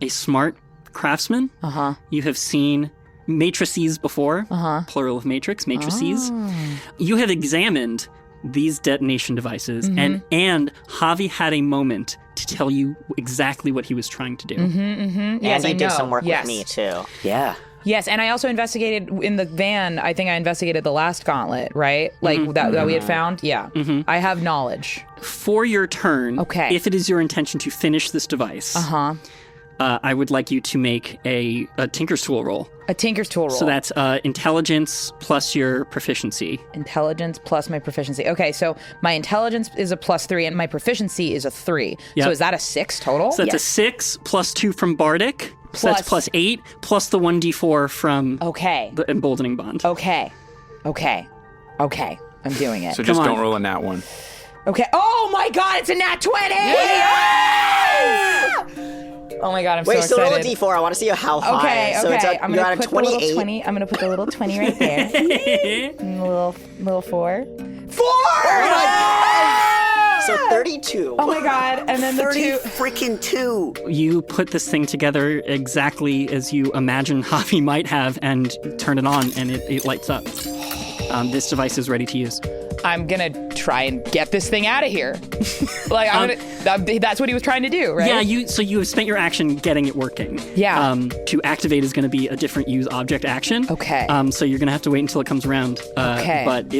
a smart craftsman. Uh-huh. You have seen matrices before, plural of matrix, matrices. You have examined these detonation devices, and Javi had a moment to tell you exactly what he was trying to do. Yes, and I you did know. some work Yes. with me, too. Yeah. Yes, and I also investigated in the van. I think I investigated the last gauntlet, right? Like that we had found. Yeah, I have knowledge. For your turn, Okay. if it is your intention to finish this device, I would like you to make a Tinker's Tool roll. A Tinker's Tool roll. So that's intelligence plus your proficiency. Intelligence plus my proficiency. Okay, so my intelligence is a +3 and my proficiency is a 3. Yep. So is that a 6 total? So that's a 6 plus 2 from Bardic. So that's Plus- +8 plus the 1d4 from Okay. the emboldening bond. Okay. I'm doing it. So just Come on. don't roll a nat one. Okay. Oh my god, it's a nat 20! Yes! Oh my god, I'm Wait, so so roll a excited. D4. I want to see how high. Okay, So it's I'm you're gonna at a put the little 28. 20. I'm gonna put the little 20 right there. And a little 4. 4! So 32. Oh my god, and then the 2. Freaking 2. You put this thing together exactly as you imagine Javi might have and turn it on and it lights up. This device is ready to use. I'm gonna try and get this thing out of here. Like that's what he was trying to do, right? Yeah, you have spent your action getting it working. Yeah. To activate is going to be a different use object action. Okay. So you're going to have to wait until it comes around. Okay. But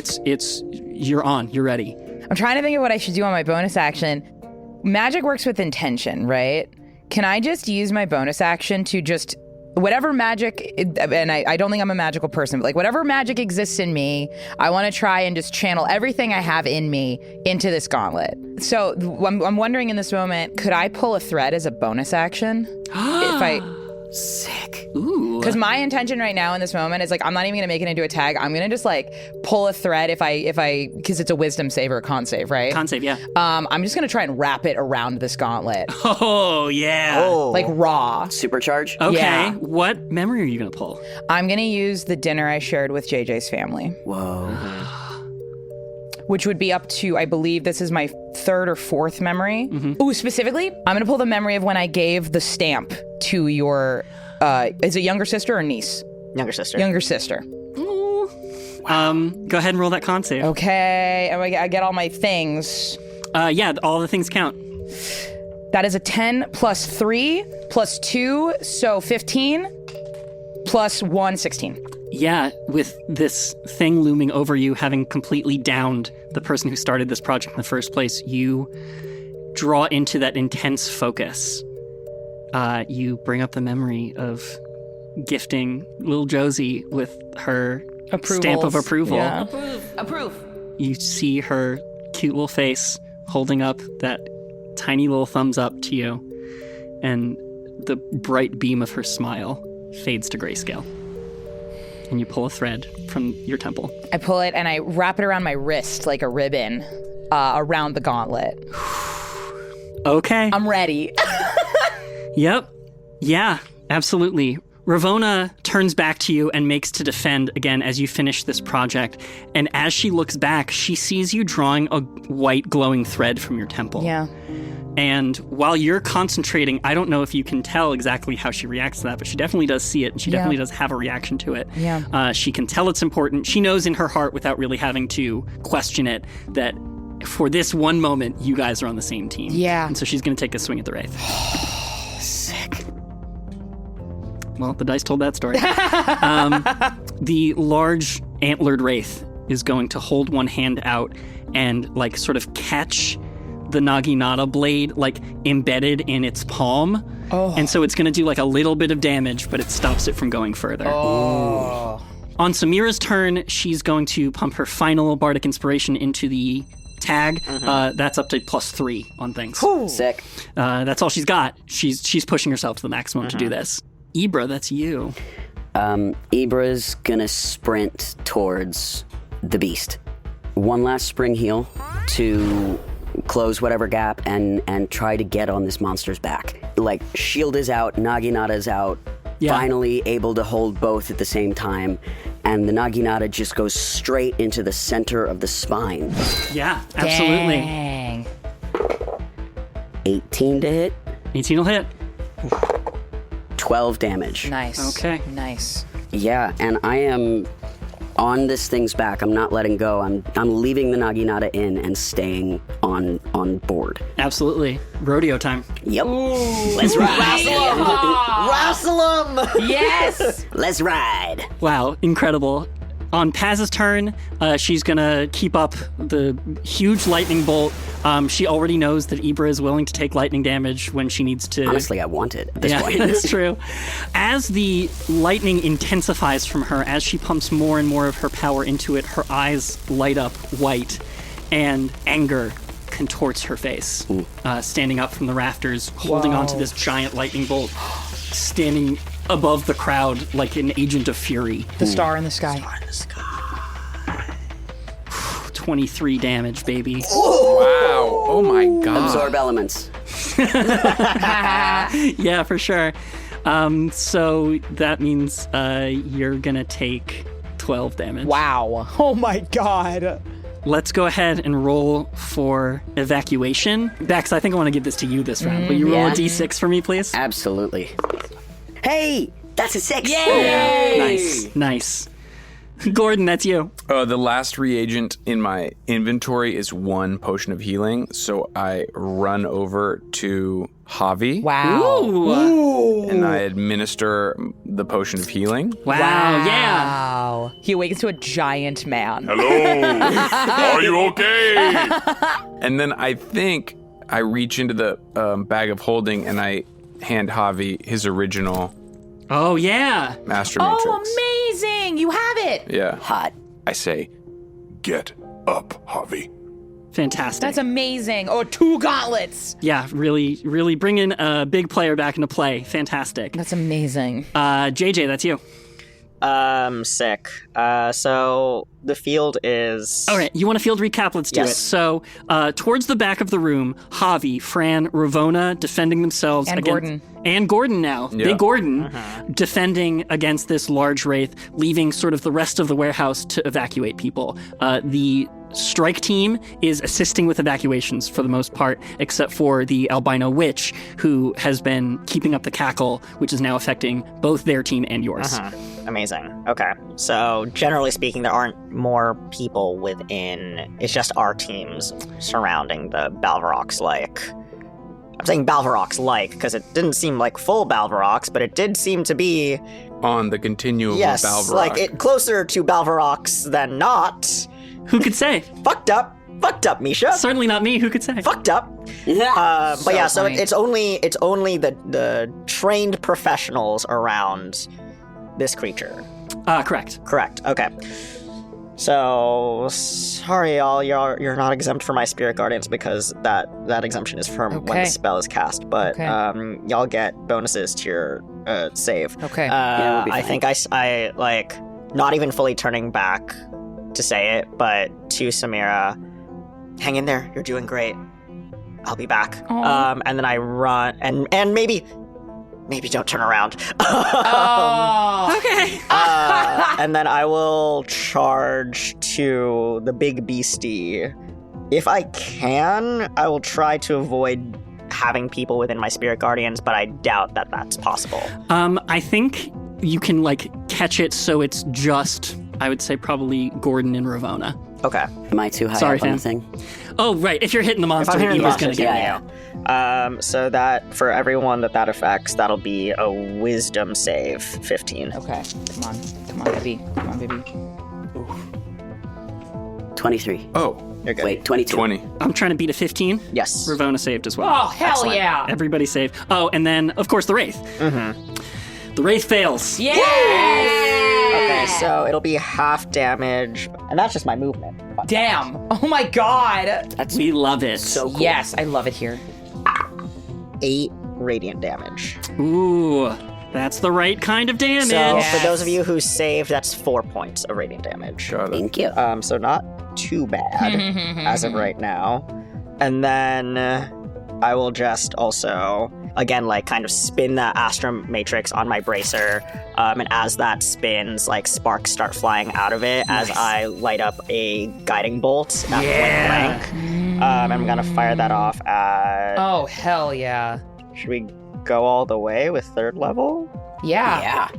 you're on. You're ready. I'm trying to think of what I should do on my bonus action. Magic works with intention, right? Can I just use my bonus action to just whatever magic, and I don't think I'm a magical person, but like whatever magic exists in me, I want to try and just channel everything I have in me into this gauntlet. So I'm wondering in this moment, could I pull a thread as a bonus action? If I... Sick. Ooh. Because my intention right now in this moment is like, I'm not even gonna make it into a tag. I'm gonna just like pull a thread if I because it's a wisdom save or a con save, right? Con save, yeah. I'm just gonna try and wrap it around this gauntlet, Oh, yeah. Oh. like raw. Supercharge? Okay. yeah. What memory are you going to pull? I'm gonna use the dinner I shared with JJ's family, Whoa. which would be up to, I believe this is my 3rd or 4th memory. Ooh, specifically, I'm gonna pull the memory of when I gave the stamp to your, is it younger sister or niece? Younger sister. Younger sister. Go ahead and roll that con save. Okay, and I get all my things. Yeah, all the things count. That is a 10 plus 3 plus 2, so 15 plus 1, 16. Yeah, with this thing looming over you, having completely downed the person who started this project in the first place, you draw into that intense focus. You bring up the memory of gifting little Josie with her stamp of Approvals. approval. Yeah. Approve. You see her cute little face holding up that tiny little thumbs up to you, and the bright beam of her smile fades to grayscale. And you pull a thread from your temple. I pull it and I wrap it around my wrist like a ribbon around the gauntlet. Okay. I'm ready. Yep. Yeah, absolutely. Ravona turns back to you and makes to defend again as you finish this project. And as she looks back, she sees you drawing a white glowing thread from your temple. Yeah. And while you're concentrating, I don't know if you can tell exactly how she reacts to that, but she definitely does see it, and she definitely does have a reaction to it. Yeah. She can tell it's important. She knows in her heart, without really having to question it, that for this one moment, you guys are on the same team. Yeah. And so she's going to take a swing at the Wraith. Sick. Well, the dice told that story. The large antlered Wraith is going to hold one hand out and like sort of catch the Naginata blade like embedded in its palm. Oh. And so it's going to do like a little bit of damage, but it stops it from going further. Oh. On Samira's turn, she's going to pump her final bardic inspiration into the tag. That's up to +3 on things. Sick. That's all she's got. She's pushing herself to the maximum to do this. Ibra, that's you. Ibra's gonna sprint towards the beast. One last spring heal to close whatever gap and try to get on this monster's back. Like, shield is out, Naginata is out, finally able to hold both at the same time, and the Naginata just goes straight into the center of the spine. Yeah, absolutely. Dang. 18 to hit, 18 will hit. 12 damage. Nice. Okay. Nice. Yeah, and I am on this thing's back. I'm not letting go. I'm leaving the Naginata in and staying on board. Absolutely. Rodeo time. Yep. Let's ride. Wrassle Em! Yes! Let's ride. Wow, incredible. On Paz's turn, she's gonna keep up the huge lightning bolt. She already knows that Ibra is willing to take lightning damage when she needs to. Honestly, I want it at this Yeah, point. that's true. As the lightning intensifies from her, as she pumps more and more of her power into it, her eyes light up white, and anger contorts her face. Standing up from the rafters, holding onto this giant lightning bolt, standing above the crowd like an agent of fury. The star in the sky. 23 damage, baby. Wow. Oh my god. Absorb elements. Yeah, for sure. So that means you're gonna take 12 damage. Wow. Oh my god. Let's go ahead and roll for evacuation. Bex, I think I want to give this to you this round. Will you roll a d6 for me, please? Absolutely. Hey, that's a 6. Nice. Gordon, that's you. The last reagent in my inventory is 1 potion of healing, so I run over to Javi Wow. and I administer the potion of healing. Wow, yeah. Wow. He awakens to a giant man. Hello, are you okay? And then I think I reach into the bag of holding and I hand Javi his original Oh, yeah. Master Matrix. Oh, amazing. You have it. Yeah. Hot. I say, get up, Javi. Fantastic. That's amazing. Oh, 2 gauntlets. Yeah, really bringing a big player back into play. Fantastic. That's amazing. JJ, that's you. Sick. So the field is... All right, you want a field recap? Let's do Yes. it. So, towards the back of the room, Javi, Fran, Ravona defending themselves And against... Gordon. And Gordon now. Yeah. Big Gordon defending against this large wraith, leaving sort of the rest of the warehouse to evacuate people. The strike team is assisting with evacuations for the most part, except for the albino witch, who has been keeping up the cackle, which is now affecting both their team and yours. Amazing. Okay. So, generally speaking, there aren't more people within. It's just our teams surrounding the Balvarox-like. I'm saying Balvarox-like because it didn't seem like full Balvarox, but it did seem to be... On the continuum Yes, of Balvarox. like it closer to Balvarox than not. Who could say? Fucked up, Misha. Certainly not me. Who could say? Fucked up. But yeah, so funny. it's only the trained professionals around this creature. Correct. Correct. Okay. So sorry, y'all. You're not exempt from my spirit guardians because that exemption is from when Okay. the spell is cast. But Okay. y'all get bonuses to your save. Okay. Yeah, we'll be I fine. think I like not even fully turning back to say it, but to Samira, hang in there. You're doing great. I'll be back. Aw. And then I run and maybe don't turn around. Oh. Okay. And then I will charge to the big beastie. If I can, I will try to avoid having people within my spirit guardians, but I doubt that that's possible. I think you can catch it so it's just, I would say probably Gordon and Ravona. Okay. Am I too high Sorry, up on fam. the thing? Oh, right. If you're hitting the monster, I'm hitting he the was monster, going to get yeah, you. yeah. So that for everyone that affects, that'll be a wisdom save, 15. Okay. Come on, baby. 23. Oh, You're good. Wait, 22. 20. I'm trying to beat a 15. Yes. Ravona saved as well. Oh, hell Excellent. yeah. Everybody saved. Oh, and then, of course, the Wraith. Mm-hmm. The Wraith fails. Yeah. Okay, Okay, so it'll be half damage, and that's just my movement. Damn. Oh my god. We love it. So cool. Yes, I love it here. 8 radiant damage. Ooh, that's the right kind of damage. So for those of you who saved, that's 4 points of radiant damage. Got it. Thank you. So not too bad as of right now. And then I will just also, again, like kind of spin that Astro Matrix on my bracer. And as that spins, like sparks start flying out of it as I light up a guiding bolt at point blank. I'm going to fire that off at... Oh, hell yeah. Should we go all the way with 3rd level? Yeah.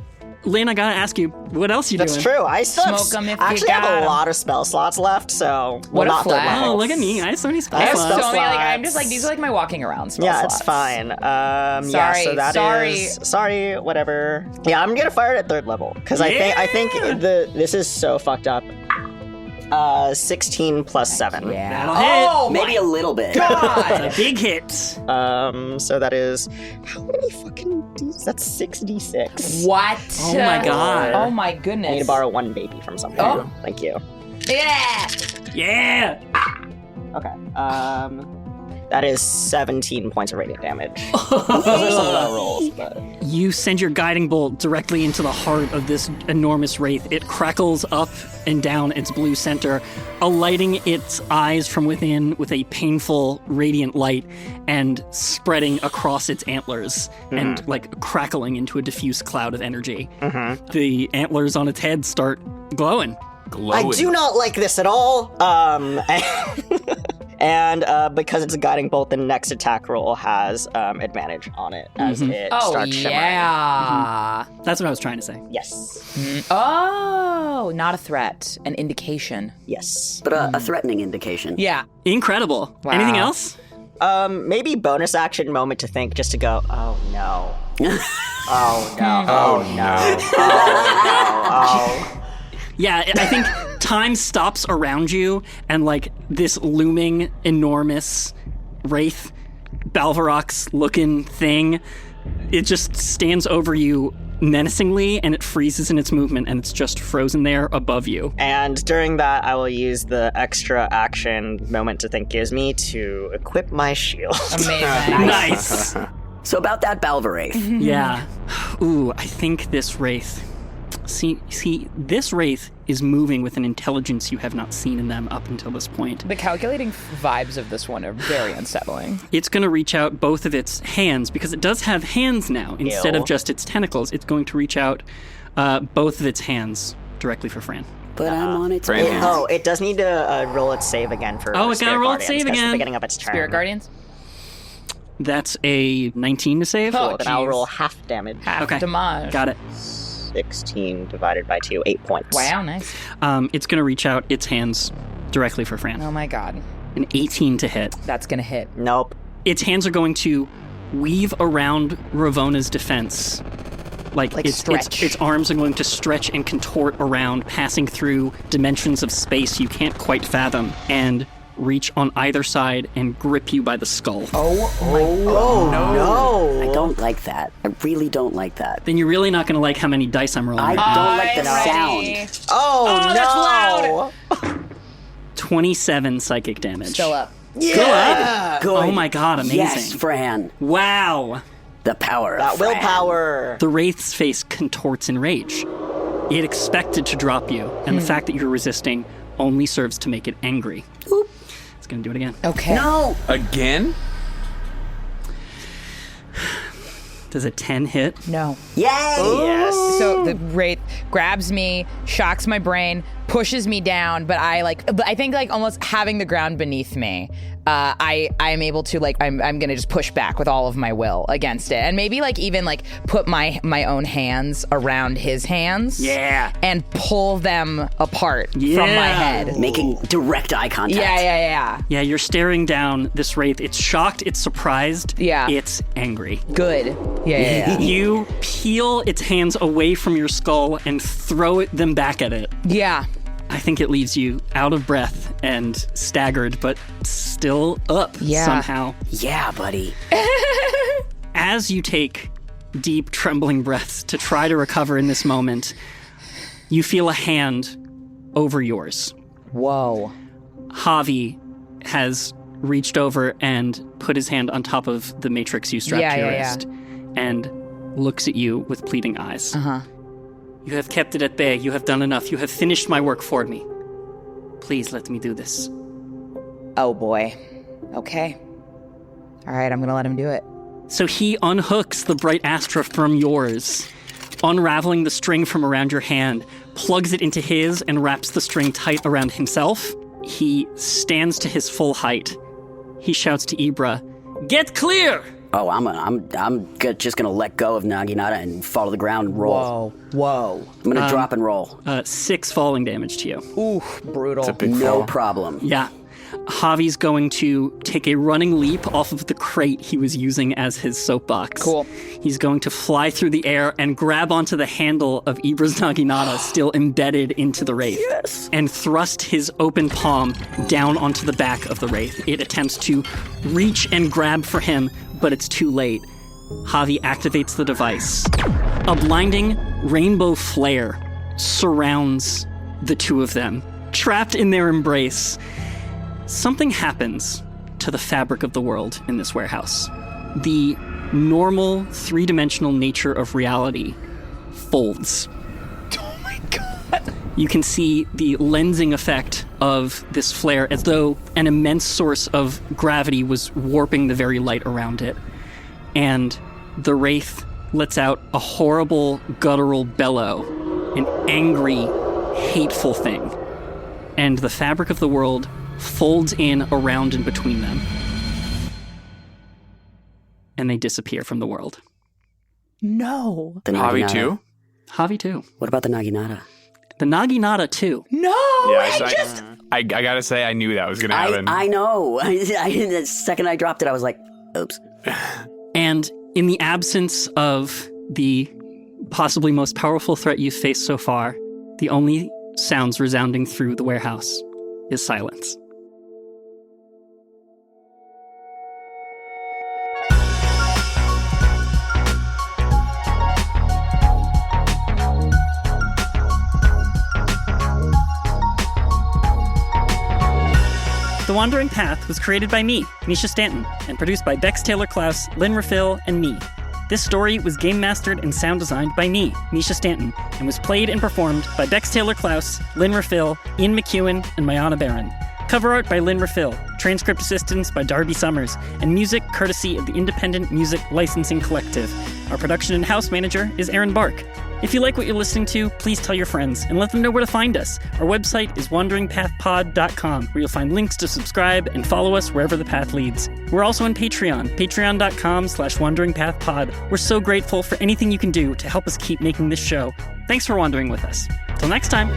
Lynn, I gotta ask you, what else you That's doing? true. I still Smoke 'em if you actually have got a 'em. lot of spell slots left, so What a not third flag. level. Oh, look at me. I have so many spell I have slots. spell So many, like, I'm slots. just like, these are like my walking around spell Yeah, slots. it's fine. Yeah, Sorry, so that sorry. is sorry, whatever. Yeah, I'm gonna fire it at 3rd level because I think this is so fucked up. 16 plus 7. Yeah. That'll hit. Oh, Maybe a little bit. God. A big hit. So that is how many fucking that's 6d6. What? Oh my god. Oh my goodness. I need to borrow 1 baby from somebody. Oh. Thank you. Yeah. Yeah. Okay. That is 17 points of radiant damage. Some of that rolls, but You send your guiding bolt directly into the heart of this enormous wraith. It crackles up and down its blue center, alighting its eyes from within with a painful, radiant light and spreading across its antlers and like crackling into a diffuse cloud of energy. The antlers on its head start glowing. Glowing. I do not like this at all. And because it's a guiding bolt, the next attack roll has advantage on it as it Oh, starts shimmering. yeah. That's what I was trying to say. Yes. Oh, not a threat, an indication. Yes. But a threatening indication. Yeah. Incredible. Wow. Anything else? Maybe bonus action moment to think just to go, oh no. Oh no. Oh no. Oh. Yeah, I think time stops around you, and like this looming, enormous wraith, Balvarox-looking thing, it just stands over you menacingly, and it freezes in its movement, and it's just frozen there above you. And during that, I will use the extra action moment to think gives me to equip my shield. Amazing. Nice. So about that Balvaraith. Yeah. Ooh, I think this wraith. See, this wraith is moving with an intelligence you have not seen in them up until this point. The calculating vibes of this one are very unsettling. It's going to reach out both of its hands, because it does have hands now. Instead of just its tentacles, it's going to reach out both of its hands directly for Fran. But I'm on its Fran way. hands. It does need to roll its save again for Oh, it Spirit gotta roll its Guardians, save 'cause it's again. the beginning of its turn. Spirit Guardians? That's a 19 to save. Oh, Then I'll jeez. roll half damage. Half Okay. damage. Got it. 16 divided by 2, 8 points. Wow, nice. It's going to reach out its hands directly for Fran. Oh my god. An 18 to hit. That's gonna hit. Nope. Its hands are going to weave around Ravona's defense. Like stretch. its arms are going to stretch and contort around, passing through dimensions of space you can't quite fathom, and reach on either side and grip you by the skull. No. I don't like that. I really don't like that. Then you're really not going to like how many dice I'm rolling. I right now. don't like the I'm ready. sound. Oh, that's no. 27 psychic damage. Still up. Yeah. Good. Oh my god, amazing. Yes, Fran. Wow. The power That of Fran. willpower. The wraith's face contorts in rage. It expected to drop you, and the fact that you're resisting only serves to make it angry. Oop. It's going to do it again. Okay. No. Again? Does a 10 hit? No. Yay. Yes. So the wraith grabs me, shocks my brain, pushes me down, but I think like almost having the ground beneath me, I'm able to I'm gonna just push back with all of my will against it, and maybe like even like put my own hands around his hands, Yeah. and pull them apart from my Yeah. head. Making direct eye contact. Yeah. Yeah, you're staring down this wraith. It's shocked, it's surprised, Yeah. it's angry. Good. Yeah. You peel its hands away from your skull and throw them back at it. Yeah. I think it leaves you out of breath and staggered, but still up Yeah. somehow. Yeah, buddy. As you take deep, trembling breaths to try to recover in this moment, You feel a hand over yours. Whoa. Javi has reached over and put his hand on top of the matrix you strapped to your wrist and looks at you with pleading eyes. You have kept it at bay. You have done enough. You have finished my work for me. Please let me do this. Oh boy. Okay. All right, I'm going to let him do it. So he unhooks the bright Astra from yours, unraveling the string from around your hand, plugs it into his, and wraps the string tight around himself. He stands to his full height. He shouts to Ibra, "Get clear!" Oh, just gonna let go of Naginata and fall to the ground and roll. Whoa. I'm gonna drop and roll. 6 falling damage to you. Ooh, brutal. It's a big No fall. problem. Yeah. Javi's going to take a running leap off of the crate he was using as his soapbox. Cool. He's going to fly through the air and grab onto the handle of Ibra's Naginata still embedded into the Wraith. Yes. And thrust his open palm down onto the back of the Wraith. It attempts to reach and grab for him, but it's too late. Javi activates the device. A blinding rainbow flare surrounds the two of them, trapped in their embrace. Something happens to the fabric of the world in this warehouse. The normal, three-dimensional nature of reality folds. Oh my God. You can see the lensing effect of this flare as though an immense source of gravity was warping the very light around it. And the Wraith lets out a horrible, guttural bellow, an angry, hateful thing. And the fabric of the world folds in around and between them. And they disappear from the world. No. The Javi Naginata. too? Javi too. What about the Naginata? The Naginata too. No. I gotta say, I knew that was gonna happen. I know. The second I dropped it, I was like, oops. And in the absence of the possibly most powerful threat you've faced so far, the only sounds resounding through the warehouse is silence. The Wandering Path was created by me, Misha Stanton, and produced by Bex Taylor Klaus, Lynn Rafil, and me. This story was game mastered and sound designed by me, Misha Stanton, and was played and performed by Bex Taylor Klaus, Lynn Rafil, Ian McEwen, and Mayana Barron. Cover art by Lynn Rafil, transcript assistance by Darby Summers, and music courtesy of the Independent Music Licensing Collective. Our production and house manager is Erin Bark. If you like what you're listening to, please tell your friends and let them know where to find us. Our website is wanderingpathpod.com, where you'll find links to subscribe and follow us wherever the path leads. We're also on Patreon, patreon.com/wanderingpathpod. We're so grateful for anything you can do to help us keep making this show. Thanks for wandering with us. Till next time.